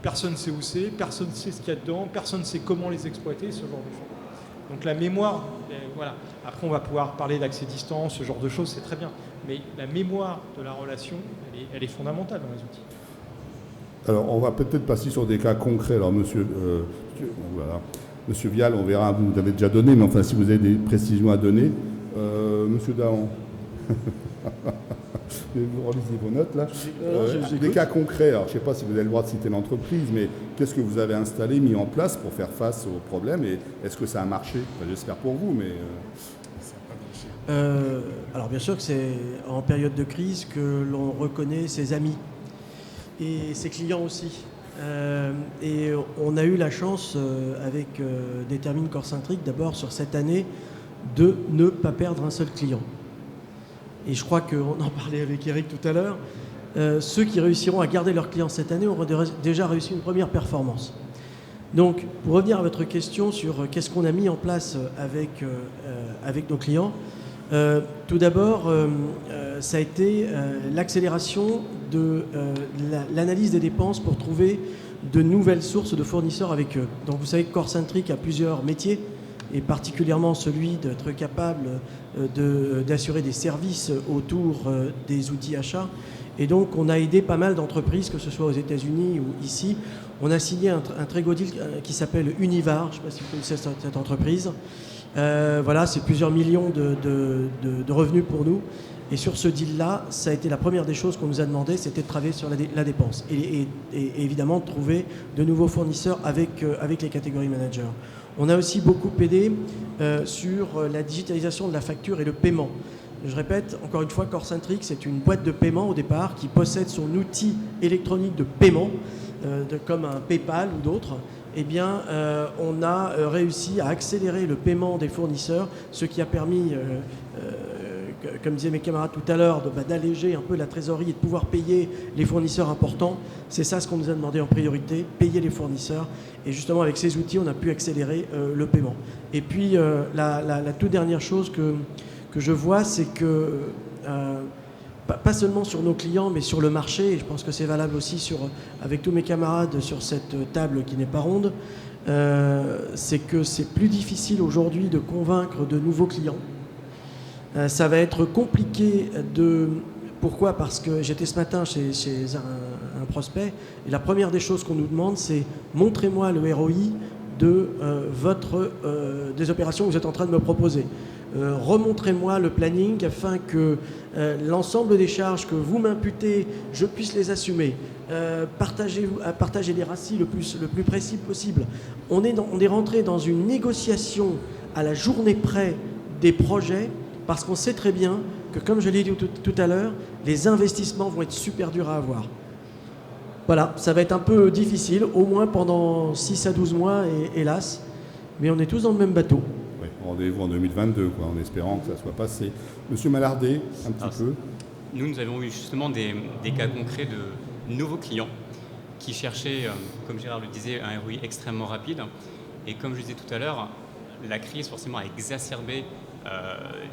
personne ne sait où c'est, personne ne sait ce qu'il y a dedans, personne ne sait comment les exploiter, ce genre de choses. Donc la mémoire, voilà. Après on va pouvoir parler d'accès distance, ce genre de choses, c'est très bien. Mais la mémoire de la relation, elle est fondamentale dans les outils. Alors, on va peut-être passer sur des cas concrets. Alors, monsieur Vial, on verra, vous avez déjà donné, mais enfin, si vous avez des précisions à donner. Monsieur Dahan, vous relisez vos notes, là. Des cas concrets. Alors, je ne sais pas si vous avez le droit de citer l'entreprise, mais qu'est-ce que vous avez installé, mis en place pour faire face aux problèmes, et est-ce que ça a marché ? Enfin, j'espère pour vous, mais... ça n'a pas marché. Alors, bien sûr que c'est en période de crise que l'on reconnaît ses amis. Et ses clients aussi. Et on a eu la chance, avec Détermine Corcentric, d'abord sur cette année, de ne pas perdre un seul client. Et je crois qu'on en parlait avec Eric tout à l'heure, ceux qui réussiront à garder leurs clients cette année auront déjà réussi une première performance. Donc, pour revenir à votre question sur qu'est-ce qu'on a mis en place avec nos clients, Tout d'abord, ça a été l'accélération de l'analyse des dépenses pour trouver de nouvelles sources de fournisseurs avec eux. Donc vous savez que Corcentric a plusieurs métiers, et particulièrement celui d'être capable d'assurer des services autour des outils achats. Et donc on a aidé pas mal d'entreprises, que ce soit aux États-Unis ou ici. On a signé un très gros deal qui s'appelle Univar, je ne sais pas si vous connaissez cette entreprise. Voilà, c'est plusieurs millions de revenus pour nous. Et sur ce deal-là, ça a été la première des choses qu'on nous a demandé, c'était de travailler sur la dépense. Et évidemment, de trouver de nouveaux fournisseurs avec les catégories managers. On a aussi beaucoup aidé sur la digitalisation de la facture et le paiement. Je répète, encore une fois, Corcentric, c'est une boîte de paiement au départ qui possède son outil électronique de paiement, comme un PayPal ou d'autres. Eh bien, on a réussi à accélérer le paiement des fournisseurs, ce qui a permis, comme disaient mes camarades tout à l'heure, d'alléger un peu la trésorerie et de pouvoir payer les fournisseurs importants. C'est ça ce qu'on nous a demandé en priorité, payer les fournisseurs. Et justement, avec ces outils, on a pu accélérer le paiement. Et puis, la toute dernière chose que je vois, c'est que, pas seulement sur nos clients, mais sur le marché, et je pense que c'est valable aussi avec tous mes camarades sur cette table qui n'est pas ronde, c'est que c'est plus difficile aujourd'hui de convaincre de nouveaux clients. Ça va être compliqué Pourquoi ? Parce que j'étais ce matin chez un prospect, et la première des choses qu'on nous demande, c'est « montrez-moi le ROI des opérations que vous êtes en train de me proposer ». Remontrez-moi le planning afin que l'ensemble des charges que vous m'imputez, je puisse les assumer. Partagez les racis le plus précis possible. On est rentré dans une négociation à la journée près des projets parce qu'on sait très bien que, comme je l'ai dit tout à l'heure, les investissements vont être super durs à avoir. Voilà, ça va être un peu difficile, au moins pendant 6 à 12 mois, hélas, mais on est tous dans le même bateau. Rendez-vous en 2022, en espérant que ça soit passé. Monsieur Malardet, un petit peu. Nous avons eu justement des cas concrets de nouveaux clients qui cherchaient, comme Gérard le disait, un ROI extrêmement rapide. Et comme je disais tout à l'heure, la crise forcément a exacerbé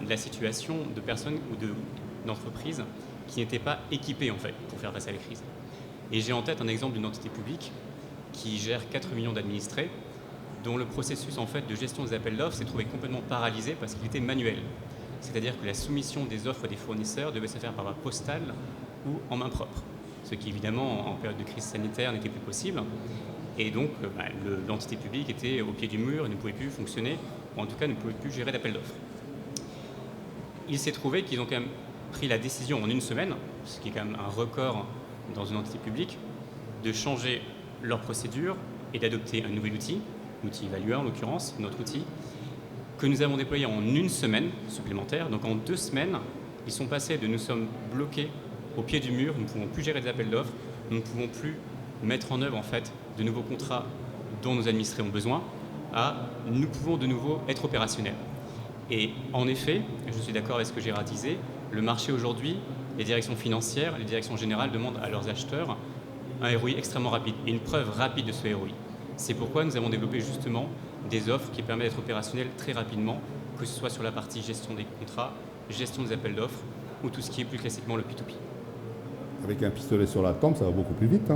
la situation de personnes ou d'entreprises qui n'étaient pas équipées en fait pour faire face à la crise. Et j'ai en tête un exemple d'une entité publique qui gère 4 millions d'administrés, dont le processus en fait de gestion des appels d'offres s'est trouvé complètement paralysé parce qu'il était manuel. C'est-à-dire que la soumission des offres des fournisseurs devait se faire par voie postale ou en main propre. Ce qui évidemment en période de crise sanitaire n'était plus possible. Et donc l'entité publique était au pied du mur et ne pouvait plus fonctionner, ou en tout cas ne pouvait plus gérer d'appels d'offres. Il s'est trouvé qu'ils ont quand même pris la décision en une semaine, ce qui est quand même un record dans une entité publique, de changer leur procédure et d'adopter un nouvel outil, l'outil Evalua en l'occurrence, notre outil, que nous avons déployé en une semaine supplémentaire. Donc en 2 semaines, ils sont passés de nous sommes bloqués au pied du mur, nous ne pouvons plus gérer des appels d'offres, nous ne pouvons plus mettre en œuvre en fait de nouveaux contrats dont nos administrés ont besoin, à nous pouvons de nouveau être opérationnels. Et en effet, je suis d'accord avec ce que Gérard disait, le marché aujourd'hui, les directions financières, les directions générales demandent à leurs acheteurs un ROI extrêmement rapide et une preuve rapide de ce ROI. C'est pourquoi nous avons développé justement des offres qui permettent d'être opérationnelles très rapidement, que ce soit sur la partie gestion des contrats, gestion des appels d'offres ou tout ce qui est plus classiquement le P2P. Avec un pistolet sur la tempe, ça va beaucoup plus vite.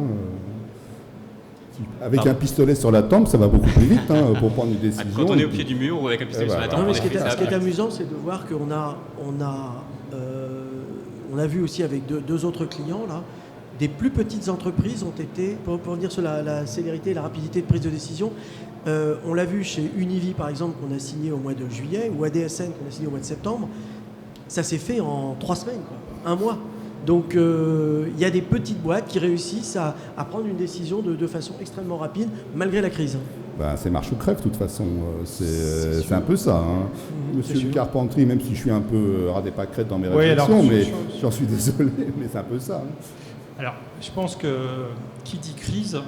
Avec un pistolet sur la tempe, ça va beaucoup plus vite pour prendre une décision. Quand on est au pied du mur ou avec un pistolet sur la tempe, ce qui est amusant, c'est de voir qu'on a vu aussi avec deux autres clients, là, des plus petites entreprises ont été, pour dire sur la célérité et la rapidité de prise de décision, on l'a vu chez Univi, par exemple, qu'on a signé au mois de juillet, ou ADSN, qu'on a signé au mois de septembre. Ça s'est fait en 3 semaines, 1 mois. Donc, il y a des petites boîtes qui réussissent à prendre une décision de façon extrêmement rapide, malgré la crise. C'est marche ou crève, de toute façon. C'est un peu ça. Monsieur Carpentry, même si je suis un peu ras des pâquerettes dans mes réflexions, mais j'en suis désolé, mais c'est un peu ça. Alors, je pense que qui dit crise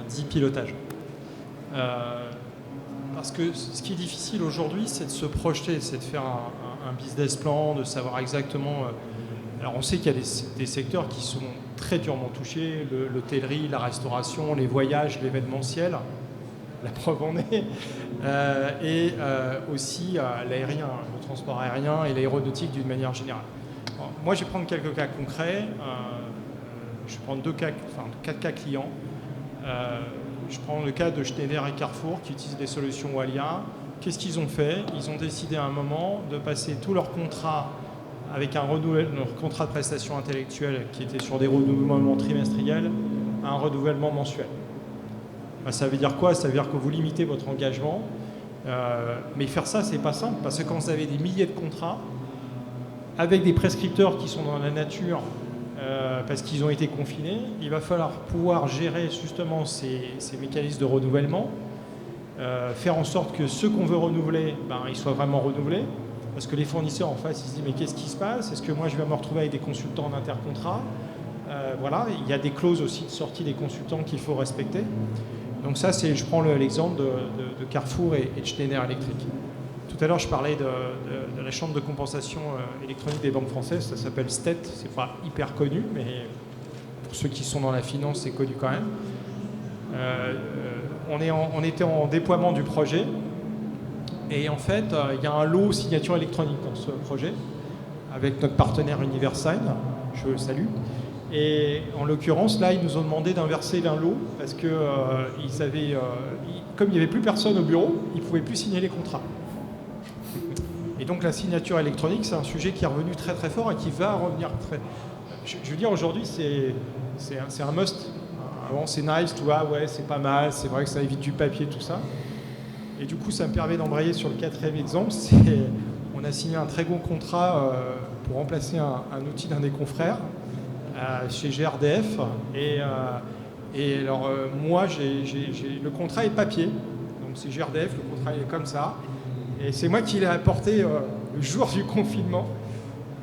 dit pilotage. Parce que ce qui est difficile aujourd'hui, c'est de se projeter, c'est de faire un business plan, de savoir exactement... Alors, on sait qu'il y a des secteurs qui sont très durement touchés, l'hôtellerie, la restauration, les voyages, l'événementiel, la preuve en est, et aussi l'aérien, transport aérien et l'aéronautique d'une manière générale. Alors, moi, je vais prendre quelques cas concrets. Je vais prendre 4 cas clients. Je prends le cas de Schneider et Carrefour qui utilisent des solutions Walia. Qu'est-ce qu'ils ont fait? Ils ont décidé à un moment de passer tous leurs contrats avec leur contrat de prestation intellectuelle qui était sur des renouvellements trimestriels à un renouvellement mensuel. Ben, ça veut dire quoi? Ça veut dire que vous limitez votre engagement. Mais faire ça, c'est pas simple parce que quand vous avez des milliers de contrats avec des prescripteurs qui sont dans la nature parce qu'ils ont été confinés, il va falloir pouvoir gérer justement ces mécanismes de renouvellement, faire en sorte que ceux qu'on veut renouveler, ils soient vraiment renouvelés. Parce que les fournisseurs en face, ils se disent mais qu'est-ce qui se passe? Est-ce que moi je vais me retrouver avec des consultants en intercontrat? Voilà, il y a des clauses aussi de sortie des consultants qu'il faut respecter. Donc ça, je prends l'exemple de Carrefour et de Schneider Electric. Tout à l'heure, je parlais de la chambre de compensation électronique des banques françaises, ça s'appelle STET, c'est pas hyper connu, mais pour ceux qui sont dans la finance, c'est connu quand même. On était en déploiement du projet. Et en fait, il y a un lot signature électronique dans ce projet, avec notre partenaire Universign, je le salue. Et en l'occurrence, là, ils nous ont demandé d'inverser l'un lot, parce que comme il n'y avait plus personne au bureau, ils ne pouvaient plus signer les contrats. Et donc la signature électronique, c'est un sujet qui est revenu très très fort et qui va revenir très... Je veux dire, aujourd'hui, c'est un must. Avant, c'est nice, tu vois, ouais, c'est pas mal, c'est vrai que ça évite du papier, tout ça. Et du coup, ça me permet d'embrayer sur le 4e exemple. On a signé un très gros contrat pour remplacer un outil d'un des confrères chez GRDF. Et alors, moi, le contrat est papier. Donc, c'est GRDF, le contrat est comme ça. Et c'est moi qui l'ai apporté le jour du confinement.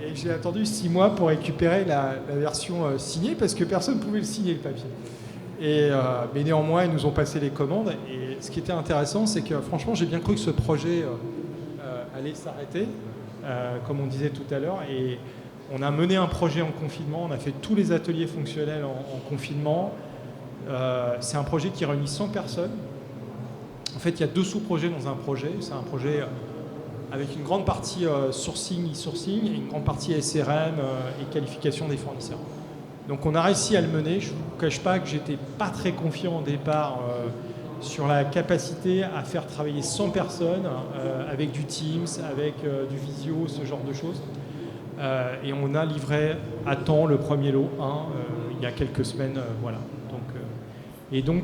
Et j'ai attendu 6 mois pour récupérer la version signée parce que personne ne pouvait le signer, le papier. Mais néanmoins, ils nous ont passé les commandes. Et ce qui était intéressant, c'est que franchement, j'ai bien cru que ce projet allait s'arrêter, comme on disait tout à l'heure. Et on a mené un projet en confinement. On a fait tous les ateliers fonctionnels en confinement. C'est un projet qui réunit 100 personnes. En fait, il y a 2 sous-projets dans un projet. C'est un projet avec une grande partie sourcing, e-sourcing, et une grande partie SRM et qualification des fournisseurs. Donc on a réussi à le mener. Je ne vous cache pas que j'étais pas très confiant au départ sur la capacité à faire travailler 100 personnes avec du Teams, avec du Visio, ce genre de choses. Et on a livré à temps le premier lot 1 il y a quelques semaines. Voilà. Donc,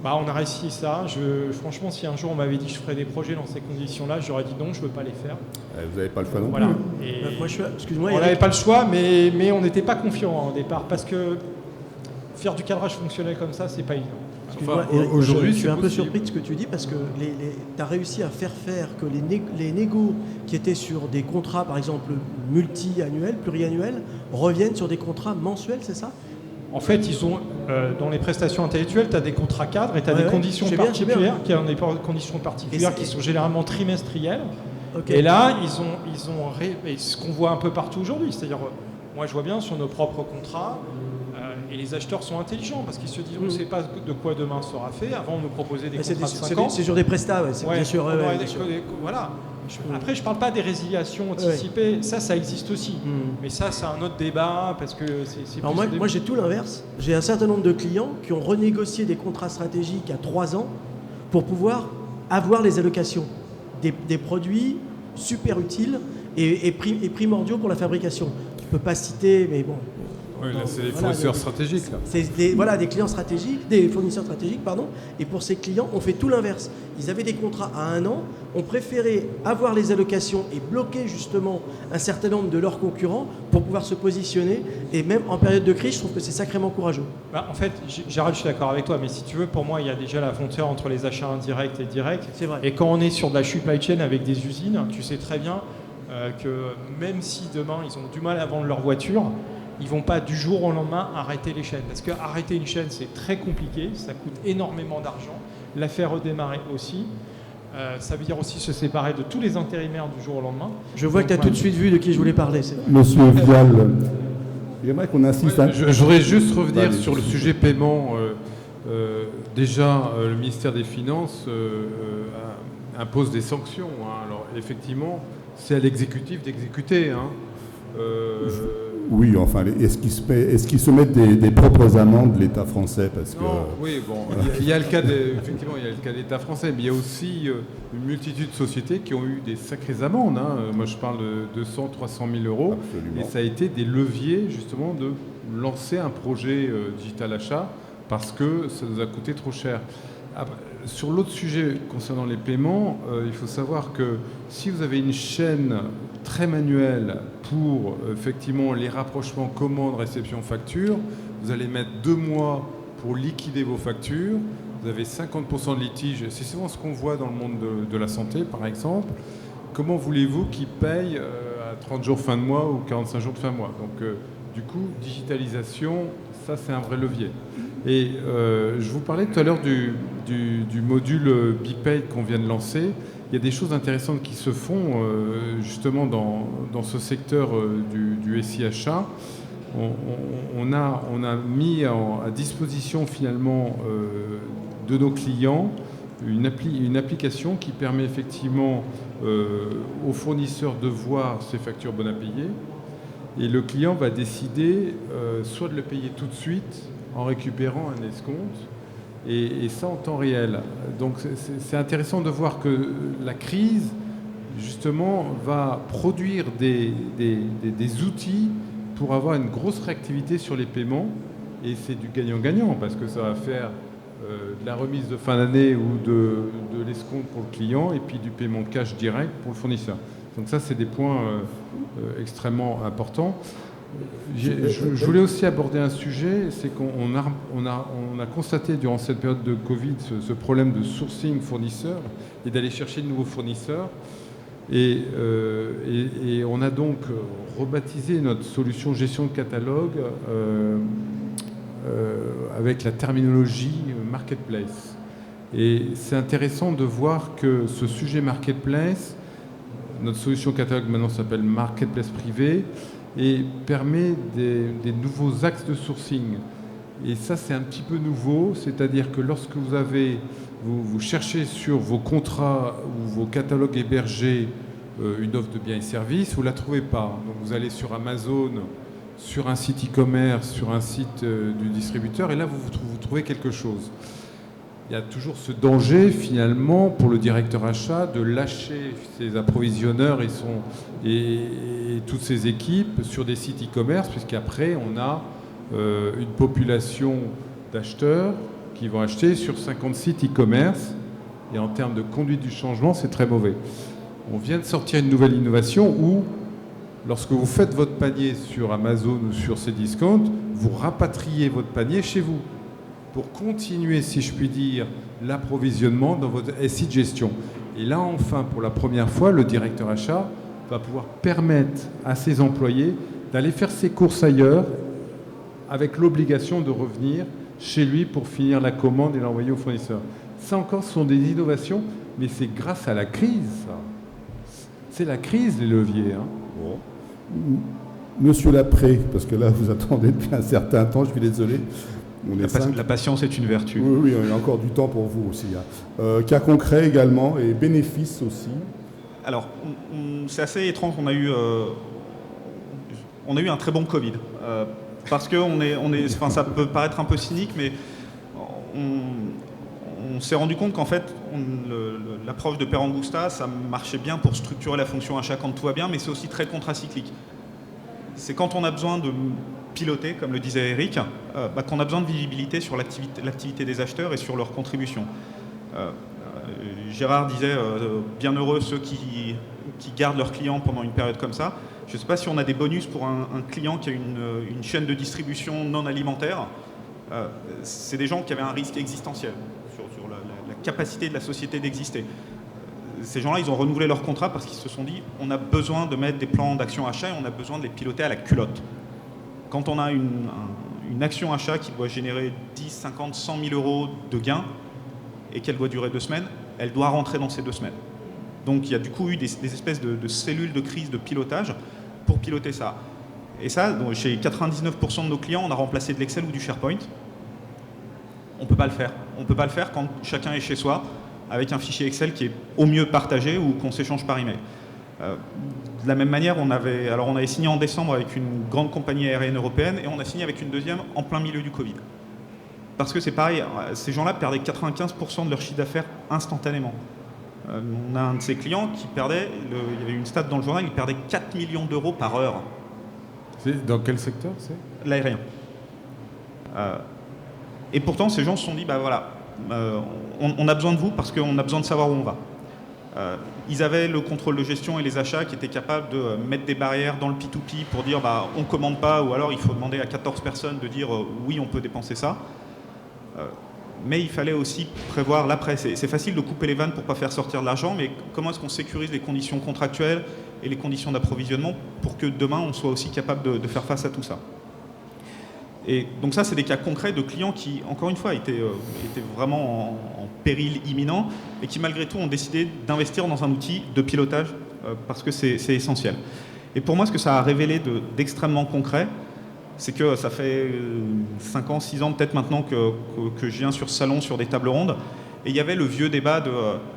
on a réussi ça. Franchement, si un jour on m'avait dit que je ferais des projets dans ces conditions-là, j'aurais dit non, je ne veux pas les faire. Vous n'avez pas le choix non voilà. plus. Excuse-moi, on n'avait pas le choix, mais on n'était pas confiant au départ parce que faire du cadrage fonctionnel comme ça, c'est pas évident. Excuse-moi, aujourd'hui, je suis un peu surpris de ce que tu dis parce que tu as réussi à faire que les négos qui étaient sur des contrats, par exemple multi-annuels, pluriannuels, reviennent sur des contrats mensuels, c'est ça? En fait, ils ont, dans les prestations intellectuelles, tu as des contrats cadres et tu as des conditions particulières, qui sont généralement trimestrielles. Okay. Et là, ils ont ce qu'on voit un peu partout aujourd'hui. C'est-à-dire, moi, je vois bien sur nos propres contrats, et les acheteurs sont intelligents parce qu'ils se disent on ne sait pas de quoi demain sera fait. Avant, on nous proposait des contrats de 5 ans. C'est sur des prestats, bien sûr. Voilà. Après, je ne parle pas des résiliations anticipées. Ça existe aussi. Mais ça, c'est un autre débat parce que c'est Alors moi, j'ai tout l'inverse. J'ai un certain nombre de clients qui ont renégocié des contrats stratégiques à 3 ans pour pouvoir avoir les allocations des produits super utiles et primordiaux pour la fabrication. Je ne peux pas citer, mais bon... Oui, là, c'est des fournisseurs stratégiques. Là. C'est des clients stratégiques, des fournisseurs stratégiques, pardon. Et pour ces clients, on fait tout l'inverse. Ils avaient des contrats à 1 an, ont préféré avoir les allocations et bloquer justement un certain nombre de leurs concurrents pour pouvoir se positionner. Et même en période de crise, je trouve que c'est sacrément courageux. En fait, Gérald, je suis d'accord avec toi, mais si tu veux, pour moi, il y a déjà la frontière entre les achats indirects et directs. C'est vrai. Et quand on est sur de la supply chain avec des usines, tu sais très bien que même si demain, ils ont du mal à vendre leur voiture, ils ne vont pas du jour au lendemain arrêter les chaînes. Parce qu'arrêter une chaîne, c'est très compliqué, ça coûte énormément d'argent. La faire redémarrer aussi. Ça veut dire aussi se séparer de tous les intérimaires du jour au lendemain. Je vois que tu as tout de suite vu de qui je voulais parler. Monsieur Vial, j'aimerais qu'on insiste... Je voudrais juste revenir sur le sujet paiement. Déjà, le ministère des Finances impose des sanctions. Alors, effectivement, c'est à l'exécutif d'exécuter. Hein. Oui, enfin, est-ce qu'ils se mettent des propres amendes de l'État français parce que... Non, oui, bon, il y a le cas effectivement, il y a le cas de l'État français, mais il y a aussi une multitude de sociétés qui ont eu des sacrées amendes. Hein. Moi, je parle de 200, 300 000 euros. Absolument. Et ça a été des leviers, justement, de lancer un projet digital achat parce que ça nous a coûté trop cher. Sur l'autre sujet concernant les paiements, il faut savoir que si vous avez une chaîne très manuelle pour effectivement les rapprochements commandes, réception, facture, vous allez mettre 2 mois pour liquider vos factures, vous avez 50% de litiges, c'est souvent ce qu'on voit dans le monde de la santé par exemple. Comment voulez-vous qu'ils payent à 30 jours fin de mois ou 45 jours de fin de mois? Donc du coup, digitalisation, ça c'est un vrai levier. Et je vous parlais tout à l'heure du module BigPay qu'on vient de lancer. Il y a des choses intéressantes qui se font justement dans ce secteur du SI-achat. On a mis à disposition finalement de nos clients une application qui permet effectivement aux fournisseurs de voir ses factures bonnes à payer. Et le client va décider soit de le payer tout de suite en récupérant un escompte, et ça en temps réel. Donc c'est intéressant de voir que la crise, justement, va produire des outils pour avoir une grosse réactivité sur les paiements, et c'est du gagnant-gagnant, parce que ça va faire de la remise de fin d'année ou de l'escompte pour le client, et puis du paiement cash direct pour le fournisseur. Donc ça, c'est des points extrêmement importants. Je voulais aussi aborder un sujet, c'est qu'on a constaté durant cette période de Covid ce problème de sourcing fournisseur et d'aller chercher de nouveaux fournisseurs. Et on a donc rebaptisé notre solution gestion de catalogue avec la terminologie marketplace. Et c'est intéressant de voir que ce sujet marketplace, notre solution catalogue maintenant s'appelle marketplace privé, et permet des nouveaux axes de sourcing. Et ça, c'est un petit peu nouveau, c'est-à-dire que lorsque vous cherchez sur vos contrats ou vos catalogues hébergés une offre de biens et services, vous ne la trouvez pas. Donc vous allez sur Amazon, sur un site e-commerce, sur un site du distributeur, et là, vous trouvez quelque chose. Il y a toujours ce danger, finalement, pour le directeur achat de lâcher ses approvisionneurs et toutes ses équipes sur des sites e-commerce, puisqu'après, on a une population d'acheteurs qui vont acheter sur 50 sites e-commerce. Et en termes de conduite du changement, c'est très mauvais. On vient de sortir une nouvelle innovation où, lorsque vous faites votre panier sur Amazon ou sur Cdiscount, vous rapatriez votre panier chez vous, pour continuer, si je puis dire, l'approvisionnement dans votre SI de gestion. Et là, enfin, pour la première fois, le directeur achat va pouvoir permettre à ses employés d'aller faire ses courses ailleurs avec l'obligation de revenir chez lui pour finir la commande et l'envoyer au fournisseur. Ça encore, ce sont des innovations, mais c'est grâce à la crise, ça. C'est la crise, les leviers. Hein. Bon. Monsieur Lapré, parce que là, vous attendez depuis un certain temps, je suis désolé. La patience est une vertu. Oui, il y a encore du temps pour vous aussi. Hein. Cas concret également et bénéfices aussi. Alors, c'est assez étrange. On a eu un très bon Covid. Parce que ça peut paraître un peu cynique, mais on s'est rendu compte qu'en fait, l'approche de Perangusta, ça marchait bien pour structurer la fonction achat quand tout va bien, mais c'est aussi très contracyclique. C'est quand on a besoin de piloter, comme le disait Eric, qu'on a besoin de visibilité sur l'activité des acheteurs et sur leur contribution. Gérard disait bien heureux ceux qui gardent leurs clients pendant une période comme ça. Je ne sais pas si on a des bonus pour un client qui a une chaîne de distribution non alimentaire. C'est des gens qui avaient un risque existentiel sur la capacité de la société d'exister. Ces gens-là, ils ont renouvelé leur contrat parce qu'ils se sont dit on a besoin de mettre des plans d'action achat et on a besoin de les piloter à la culotte. Quand on a une action achat qui doit générer 10, 50, 100 000 euros de gains et qu'elle doit durer 2 semaines, elle doit rentrer dans ces 2 semaines. Donc il y a du coup eu des espèces de cellules de crise de pilotage pour piloter ça. Et ça, donc, chez 99% de nos clients, on a remplacé de l'Excel ou du SharePoint. On ne peut pas le faire. On ne peut pas le faire quand chacun est chez soi avec un fichier Excel qui est au mieux partagé ou qu'on s'échange par email. De la même manière, on avait signé en décembre avec une grande compagnie aérienne européenne et on a signé avec une deuxième en plein milieu du Covid. Parce que c'est pareil, ces gens-là perdaient 95% de leur chiffre d'affaires instantanément. On a un de ses clients qui perdait, il y avait une stat dans le journal, il perdait 4 millions d'euros par heure. Dans quel secteur c'est? L'aérien. Et pourtant, ces gens se sont dit, bah voilà, on a besoin de vous parce qu'on a besoin de savoir où on va. Ils avaient le contrôle de gestion et les achats qui étaient capables de mettre des barrières dans le P2P pour dire bah, on ne commande pas, ou alors il faut demander à 14 personnes de dire oui, on peut dépenser ça. Mais il fallait aussi prévoir l'après. C'est facile de couper les vannes pour ne pas faire sortir de l'argent, mais comment est-ce qu'on sécurise les conditions contractuelles et les conditions d'approvisionnement pour que demain on soit aussi capable de faire face à tout ça. Et donc ça, c'est des cas concrets de clients qui, encore une fois, étaient vraiment en péril imminent et qui, malgré tout, ont décidé d'investir dans un outil de pilotage parce que c'est essentiel. Et pour moi, ce que ça a révélé d'extrêmement concret, c'est que ça fait 5 ans, 6 ans peut-être maintenant que je viens sur ce salon, sur des tables rondes, et il y avait le vieux débat de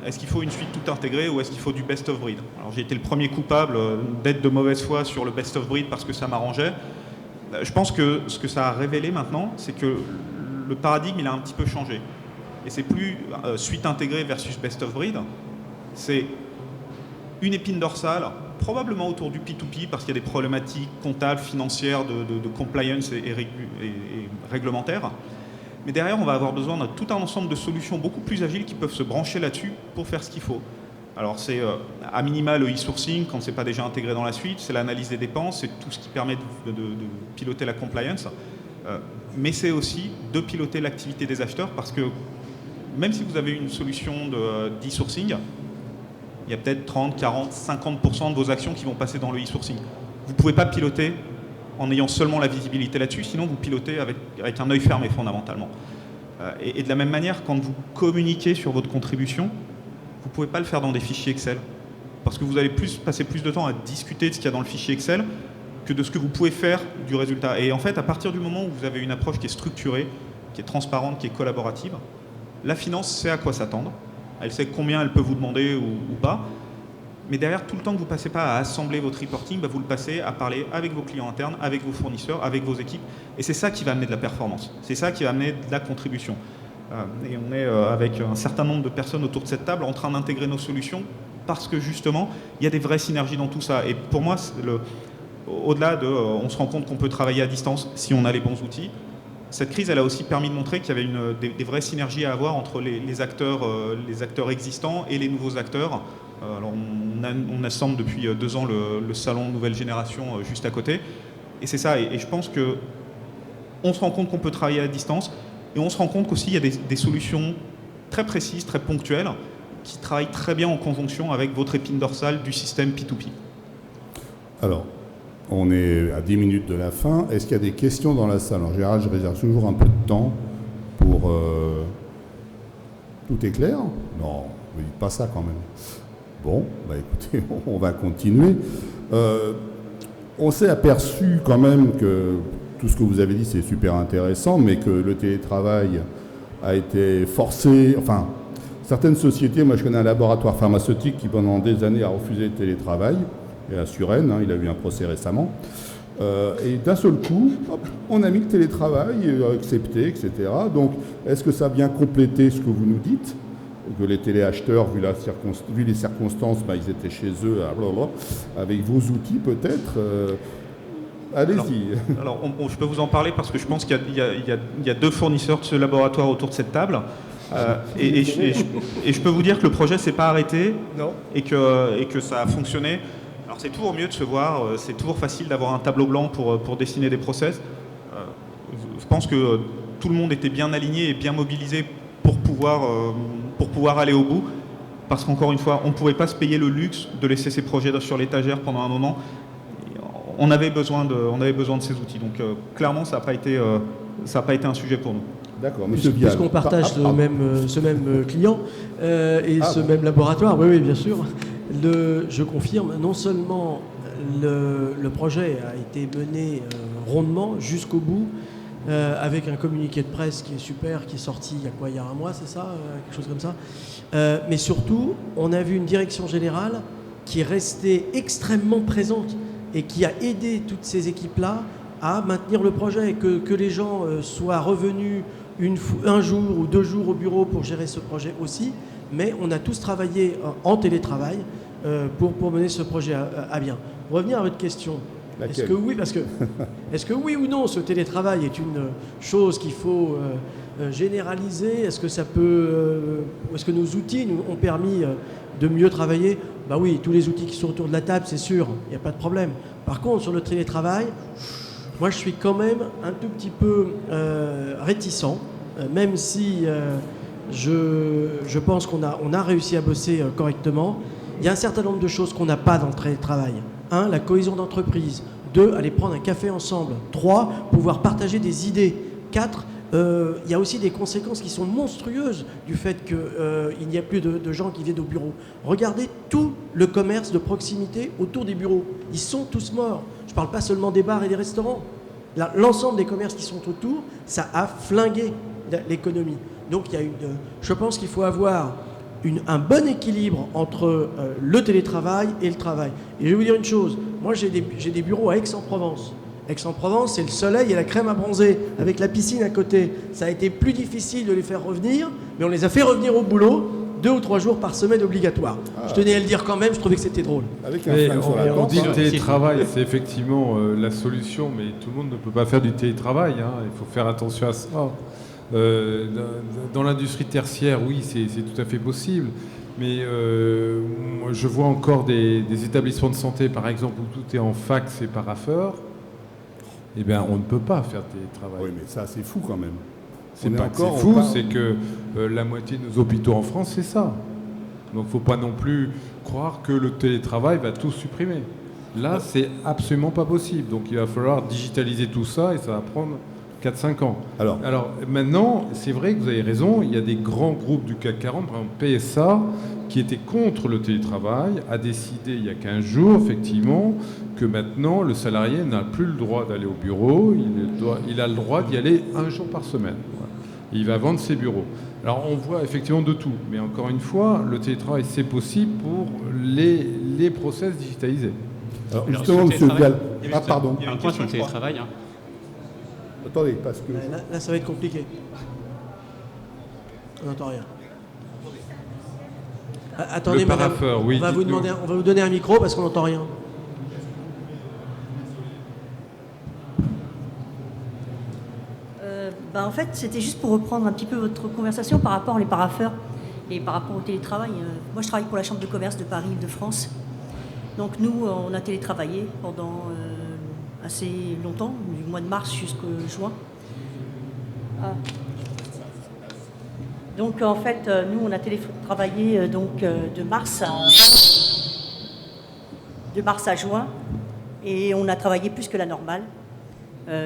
est-ce qu'il faut une suite tout intégrée ou est-ce qu'il faut du best of breed. Alors j'ai été le premier coupable d'être de mauvaise foi sur le best of breed parce que ça m'arrangeait. Je pense que ce que ça a révélé maintenant, c'est que le paradigme, il a un petit peu changé. Et c'est plus suite intégrée versus best of breed, c'est une épine dorsale, probablement autour du P2P, parce qu'il y a des problématiques comptables, financières, de compliance et réglementaires. Mais derrière, on va avoir besoin de tout un ensemble de solutions beaucoup plus agiles qui peuvent se brancher là-dessus pour faire ce qu'il faut. Alors c'est à minima le e-sourcing quand ce n'est pas déjà intégré dans la suite, c'est l'analyse des dépenses, c'est tout ce qui permet de piloter la compliance, mais c'est aussi de piloter l'activité des acheteurs parce que même si vous avez une solution d'e-sourcing, il y a peut-être 30, 40, 50% de vos actions qui vont passer dans le e-sourcing. Vous ne pouvez pas piloter en ayant seulement la visibilité là-dessus, sinon vous pilotez avec un œil fermé fondamentalement. Et de la même manière, quand vous communiquez sur votre contribution, vous ne pouvez pas le faire dans des fichiers Excel. Parce que vous allez passer plus de temps à discuter de ce qu'il y a dans le fichier Excel que de ce que vous pouvez faire du résultat. Et en fait, à partir du moment où vous avez une approche qui est structurée, qui est transparente, qui est collaborative, la finance sait à quoi s'attendre. Elle sait combien elle peut vous demander ou pas. Mais derrière, tout le temps que vous ne passez pas à assembler votre reporting, vous le passez à parler avec vos clients internes, avec vos fournisseurs, avec vos équipes. Et c'est ça qui va amener de la performance. C'est ça qui va amener de la contribution. Et on est avec un certain nombre de personnes autour de cette table en train d'intégrer nos solutions parce que justement, il y a des vraies synergies dans tout ça. Et pour moi, au-delà de on se rend compte qu'on peut travailler à distance si on a les bons outils, cette crise, elle a aussi permis de montrer qu'il y avait des vraies synergies à avoir entre les acteurs existants et les nouveaux acteurs. Alors on assemble depuis 2 ans le salon Nouvelle Génération juste à côté. Et c'est ça. Et je pense qu'on se rend compte qu'on peut travailler à distance. Et on se rend compte qu'aussi, il y a des solutions très précises, très ponctuelles, qui travaillent très bien en conjonction avec votre épine dorsale du système P2P. Alors, on est à 10 minutes de la fin. Est-ce qu'il y a des questions dans la salle? En général, je réserve toujours un peu de temps pour... Tout est clair? Non, ne dites pas ça quand même. Bon, bah écoutez, on va continuer. On s'est aperçu quand même que... Tout ce que vous avez dit, c'est super intéressant, mais que le télétravail a été forcé. Enfin, certaines sociétés, moi je connais un laboratoire pharmaceutique qui pendant des années a refusé le télétravail, et à Suresnes, il a eu un procès récemment. Et d'un seul coup, hop, on a mis le télétravail, accepté, etc. Donc, est-ce que ça vient compléter ce que vous nous dites? Que les téléacheteurs, vu les circonstances, ils étaient chez eux, avec vos outils peut-être allez-y. Alors je peux vous en parler parce que je pense qu'il y a 2 fournisseurs de ce laboratoire autour de cette table. Et je peux vous dire que le projet ne s'est pas arrêté et que ça a fonctionné. Alors c'est toujours mieux de se voir, c'est toujours facile d'avoir un tableau blanc pour dessiner des process. Je pense que tout le monde était bien aligné et bien mobilisé pour pouvoir aller au bout. Parce qu'encore une fois, on ne pouvait pas se payer le luxe de laisser ces projets sur l'étagère pendant un moment. On avait besoin de ces outils. Donc clairement, ça n'a pas été un sujet pour nous. D'accord, monsieur Vial. Puisqu'on partage ce même client et ce même laboratoire, oui, bien sûr. Je confirme, non seulement le projet a été mené rondement jusqu'au bout, avec un communiqué de presse qui est super, qui est sorti il y a un mois, c'est ça, quelque chose comme ça. Mais surtout, on a vu une direction générale qui est restée extrêmement présente et qui a aidé toutes ces équipes-là à maintenir le projet, que les gens soient revenus un jour ou 2 jours au bureau pour gérer ce projet aussi, mais on a tous travaillé en télétravail pour mener ce projet à bien. Pour revenir à votre question, est-ce que oui ou non ce télétravail est une chose qu'il faut généraliser? Est-ce que est-ce que nos outils nous ont permis de mieux travailler? Bah oui, tous les outils qui sont autour de la table, c'est sûr, il n'y a pas de problème. Par contre, sur le télétravail, moi je suis quand même un tout petit peu réticent, même si je pense qu'on a réussi à bosser correctement. Il y a un certain nombre de choses qu'on n'a pas dans le télétravail. 1, la cohésion d'entreprise. 2, aller prendre un café ensemble. 3, pouvoir partager des idées. 4, il y a aussi des conséquences qui sont monstrueuses du fait qu'il n'y a plus de gens qui viennent au bureau. Regardez tout le commerce de proximité autour des bureaux. Ils sont tous morts. Je ne parle pas seulement des bars et des restaurants. L'ensemble des commerces qui sont autour, ça a flingué l'économie. Donc je pense qu'il faut avoir un bon équilibre entre le télétravail et le travail. Et je vais vous dire une chose, moi j'ai des bureaux à Aix-en-Provence. Aix-en-Provence, c'est le soleil et la crème à bronzer, avec la piscine à côté. Ça a été plus difficile de les faire revenir, mais on les a fait revenir au boulot 2 ou 3 jours par semaine obligatoire. Je tenais à le dire quand même, je trouvais que c'était drôle. On dit le télétravail, c'est effectivement la solution, mais tout le monde ne peut pas faire du télétravail. Il faut faire attention à ça. Dans l'industrie tertiaire, oui, c'est tout à fait possible. Mais moi, je vois encore des établissements de santé, par exemple, où tout est en fax et parapheur. Eh bien, on ne peut pas faire télétravail. Oui, mais ça, c'est fou quand même. C'est pas que c'est fou, c'est que la moitié de nos hôpitaux en France, c'est ça. Donc, il ne faut pas non plus croire que le télétravail va tout supprimer. Là, c'est absolument pas possible. Donc, il va falloir digitaliser tout ça et ça va prendre 4-5 ans. Alors maintenant, c'est vrai que vous avez raison, il y a des grands groupes du CAC 40, par exemple PSA, qui était contre le télétravail, a décidé il y a 15 jours, effectivement, que maintenant, le salarié n'a plus le droit d'aller au bureau, il a le droit d'y aller 1 jour par semaine. Voilà. Il va vendre ses bureaux. Alors, on voit effectivement de tout, mais encore une fois, le télétravail, c'est possible pour les process digitalisés. Alors justement, M. Vial... Ah, pardon. Il y a un point sur le télétravail. Attendez, parce que... Là, ça va être compliqué. On n'entend rien. Attendez, madame, oui, on va vous donner un micro parce qu'on n'entend rien. En fait, c'était juste pour reprendre un petit peu votre conversation par rapport aux parapheurs et par rapport au télétravail. Moi, je travaille pour la Chambre de commerce de Paris-Île-de-France. Donc nous, on a télétravaillé pendant assez longtemps, du mois de mars jusqu'au juin. Donc en fait, nous, on a télétravaillé de mars à juin, et on a travaillé plus que la normale,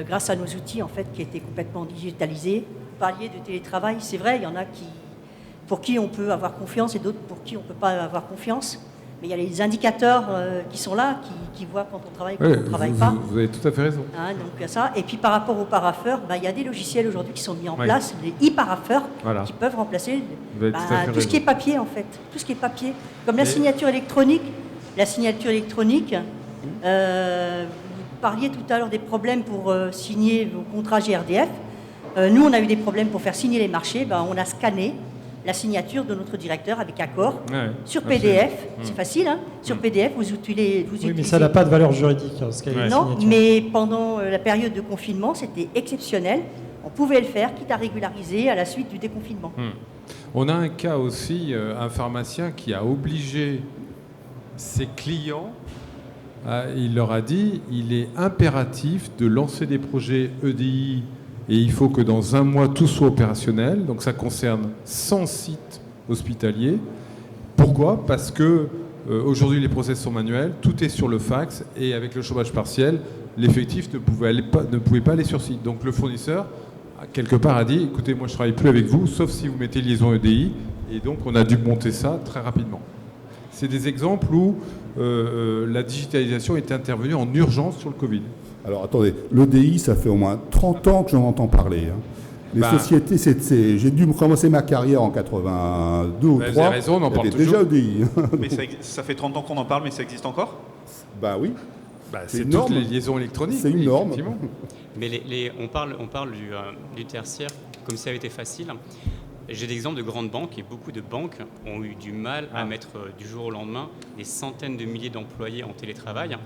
grâce à nos outils en fait qui étaient complètement digitalisés. Vous parliez de télétravail, c'est vrai, il y en a pour qui on peut avoir confiance et d'autres pour qui on ne peut pas avoir confiance. Mais il y a les indicateurs qui sont là, qui voient quand on travaille, quand on ne travaille pas. Vous avez tout à fait raison. Donc ça. Et puis par rapport aux parapheurs, il y a des logiciels aujourd'hui qui sont mis en place, les e-parapheurs, qui peuvent remplacer tout ce qui est papier en fait. Tout ce qui est papier. Comme la signature électronique. Vous parliez tout à l'heure des problèmes pour signer vos contrats GRDF. Nous, on a eu des problèmes pour faire signer les marchés. On a scanné la signature de notre directeur avec accord sur PDF. C'est facile, sur PDF, vous utilisez... Oui, mais ça n'a pas de valeur juridique. Non, mais pendant la période de confinement, c'était exceptionnel. On pouvait le faire, quitte à régulariser à la suite du déconfinement. On a un cas aussi, un pharmacien qui a obligé ses clients, il leur a dit, il est impératif de lancer des projets EDI et il faut que dans 1 mois, tout soit opérationnel. Donc ça concerne 100 sites hospitaliers. Pourquoi ? Parce que aujourd'hui, les process sont manuels, tout est sur le fax, et avec le chômage partiel, l'effectif ne pouvait pas aller sur site. Donc le fournisseur, quelque part, a dit, écoutez, moi je ne travaille plus avec vous, sauf si vous mettez liaison EDI. Et donc on a dû monter ça très rapidement. C'est des exemples où la digitalisation est intervenue en urgence sur le Covid. Alors attendez, l'EDI, ça fait au moins 30 ans que j'en entends parler. Les sociétés, j'ai dû commencer ma carrière en 82 ou 3. Vous avez raison, on en parle toujours. Déjà EDI. Mais ça fait 30 ans qu'on en parle, mais ça existe encore? Bah oui. C'est une toutes norme. les liaisons électroniques. C'est une norme. Effectivement. Mais on parle du tertiaire comme si ça avait été facile. J'ai des exemples de grandes banques et beaucoup de banques ont eu du mal à mettre du jour au lendemain des centaines de milliers d'employés en télétravail.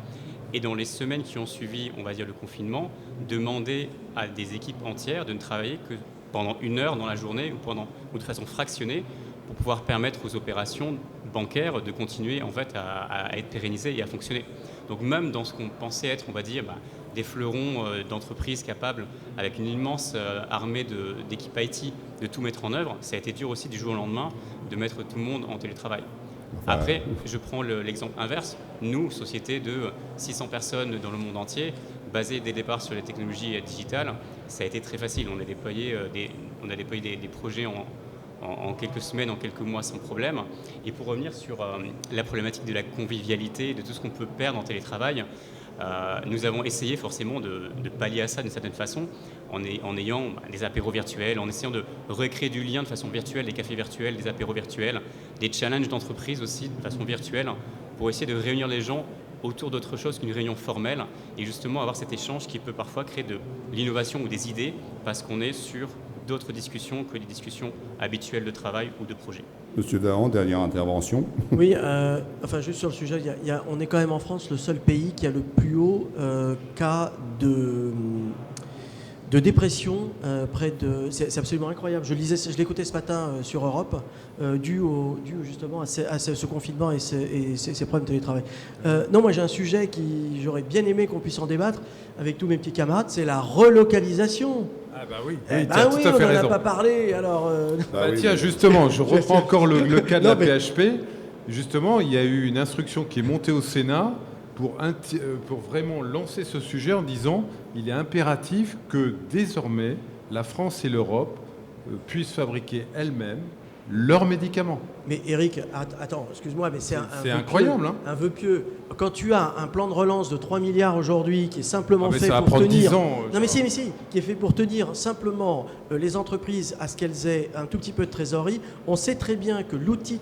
Et dans les semaines qui ont suivi, on va dire, le confinement, demander à des équipes entières de ne travailler que pendant 1 heure dans la journée ou de façon fractionnée pour pouvoir permettre aux opérations bancaires de continuer en fait à être pérennisées et à fonctionner. Donc même dans ce qu'on pensait être, on va dire, des fleurons d'entreprises capables, avec une immense armée d'équipes IT, de tout mettre en œuvre, ça a été dur aussi du jour au lendemain de mettre tout le monde en télétravail. Après, je prends l'exemple inverse. Nous, société de 600 personnes dans le monde entier, basée dès le départ sur les technologies digitales, ça a été très facile. On a déployé des projets en quelques semaines, en quelques mois sans problème. Et pour revenir sur la problématique de la convivialité, de tout ce qu'on peut perdre en télétravail, nous avons essayé forcément de pallier à ça d'une certaine façon en ayant des apéros virtuels, en essayant de recréer du lien de façon virtuelle, des cafés virtuels, des apéros virtuels, des challenges d'entreprise aussi de façon virtuelle pour essayer de réunir les gens autour d'autre chose qu'une réunion formelle et justement avoir cet échange qui peut parfois créer de l'innovation ou des idées parce qu'on est sur d'autres discussions que les discussions habituelles de travail ou de projet. Monsieur Dahan, dernière intervention. Oui, juste sur le sujet, on est quand même en France le seul pays qui a le plus haut cas de dépression c'est absolument incroyable. Je l'écoutais ce matin sur Europe, dû justement à ce confinement et ces problèmes de télétravail. Non, moi j'ai un sujet j'aurais bien aimé qu'on puisse en débattre avec tous mes petits camarades, c'est la relocalisation. Ah bah oui, tu as tout à fait on n'en raison. a pas parlé, alors... Tiens, justement, je reprends encore le cas de la PHP. Justement, il y a eu une instruction qui est montée au Sénat pour vraiment lancer ce sujet en disant il est impératif que désormais la France et l'Europe puissent fabriquer elles-mêmes leurs médicaments. Mais Eric, attends, excuse-moi, mais c'est incroyable, hein. Un vœu pieux. Quand tu as un plan de relance de 3 milliards aujourd'hui qui est simplement fait ça va pour prendre tenir... 10 ans, non mais si, qui est fait pour tenir simplement les entreprises à ce qu'elles aient un tout petit peu de trésorerie, on sait très bien que l'outil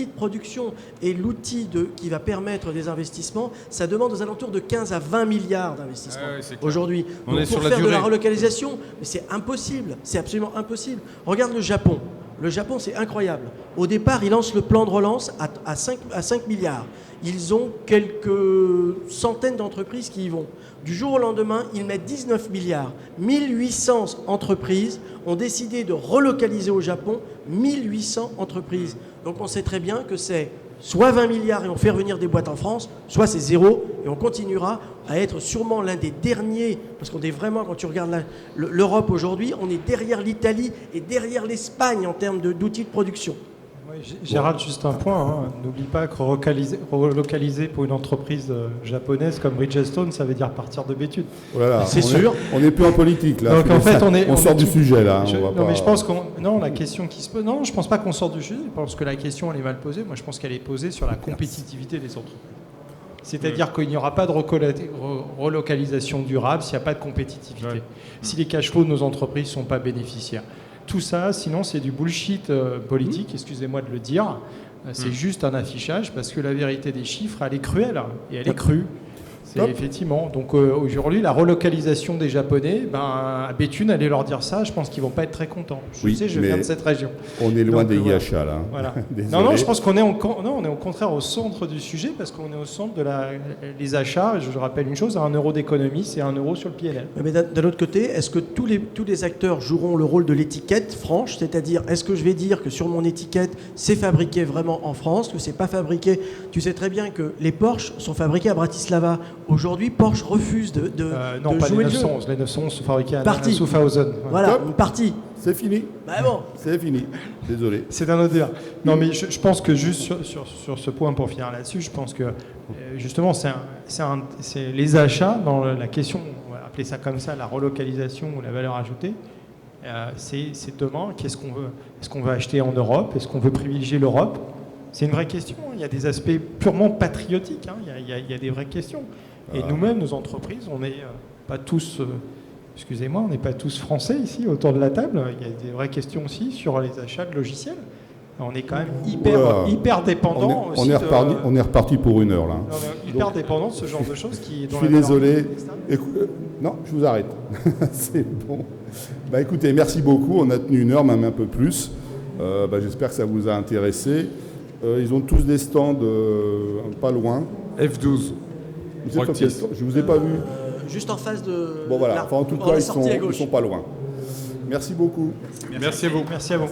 de production et l'outil qui va permettre des investissements, ça demande aux alentours de 15 à 20 milliards d'investissements aujourd'hui. Donc pour faire de la relocalisation, c'est impossible, c'est absolument impossible. Regarde le Japon. Le Japon, c'est incroyable. Au départ, ils lancent le plan de relance à 5 milliards. Ils ont quelques centaines d'entreprises qui y vont. Du jour au lendemain, ils mettent 19 milliards. 1800 entreprises ont décidé de relocaliser au Japon 1800 entreprises. Donc on sait très bien que c'est soit 20 milliards et on fait revenir des boîtes en France, soit c'est zéro et on continuera à être sûrement l'un des derniers, parce qu'on est vraiment, quand tu regardes l'Europe aujourd'hui, on est derrière l'Italie et derrière l'Espagne en termes d'outils de production. Gérald, juste un point, n'oublie pas que relocaliser pour une entreprise japonaise comme Bridgestone, ça veut dire partir de Béthune. Voilà, c'est sûr. On n'est plus en politique là. Donc en fait, on sort du sujet là. Mais je pense la question qui se pose. Non, je pense pas qu'on sort du sujet. Je pense que la question elle est mal posée. Moi, je pense qu'elle est posée sur la compétitivité des entreprises. C'est-à-dire qu'il n'y aura pas de relocalisation durable s'il n'y a pas de compétitivité. Si les cash flows de nos entreprises ne sont pas bénéficiaires. Tout ça, sinon, c'est du bullshit politique, excusez-moi de le dire. C'est juste un affichage parce que la vérité des chiffres, elle est cruelle et elle est crue. C'est effectivement. Donc aujourd'hui, la relocalisation des Japonais, à Béthune, allez leur dire ça, je pense qu'ils ne vont pas être très contents. Je viens de cette région. On est loin des IHA là. Voilà. Non, je pense qu'on est au contraire au centre du sujet parce qu'on est au centre des achats. Je rappelle une chose, 1 euro d'économie, c'est 1 euro sur le PNL. Mais d'un autre côté, est-ce que tous les acteurs joueront le rôle de l'étiquette franche, c'est-à-dire est-ce que je vais dire que sur mon étiquette, c'est fabriqué vraiment en France, que c'est pas fabriqué? Tu sais très bien que les Porsche sont fabriqués à Bratislava. Aujourd'hui, Porsche refuse de pas jouer les 911. le jeu. Les 911 sont fabriqués à Schaffhausen. Voilà, une partie. C'est fini. Bon. C'est fini. Désolé. C'est un autre débat. Non, mais je pense que juste sur ce point, pour finir là-dessus, je pense que justement, c'est les achats, dans la question, on va appeler ça comme ça, la relocalisation ou la valeur ajoutée, c'est demain, qu'est-ce qu'on veut? Est-ce qu'on veut acheter en Europe? Est-ce qu'on veut privilégier l'Europe? C'est une vraie question. Il y a des aspects purement patriotiques. Il y a des vraies questions. Et nous-mêmes, nos entreprises, on n'est pas tous excusez-moi, on n'est pas tous français ici autour de la table. Il y a des vraies questions aussi sur les achats de logiciels. On est quand même hyper dépendant. On est reparti pour 1 heure là. On est hyper dépendant de ce genre de choses qui. Je suis désolé. Non, je vous arrête. C'est bon. Bah écoutez, merci beaucoup. On a tenu 1 heure, même un peu plus. J'espère que ça vous a intéressé. Ils ont tous des stands pas loin. F12. Je ne vous ai pas vu. Juste en face de. Bon voilà. Enfin, en tout cas, ils sont pas loin. Merci beaucoup. Merci à vous. Merci à vous.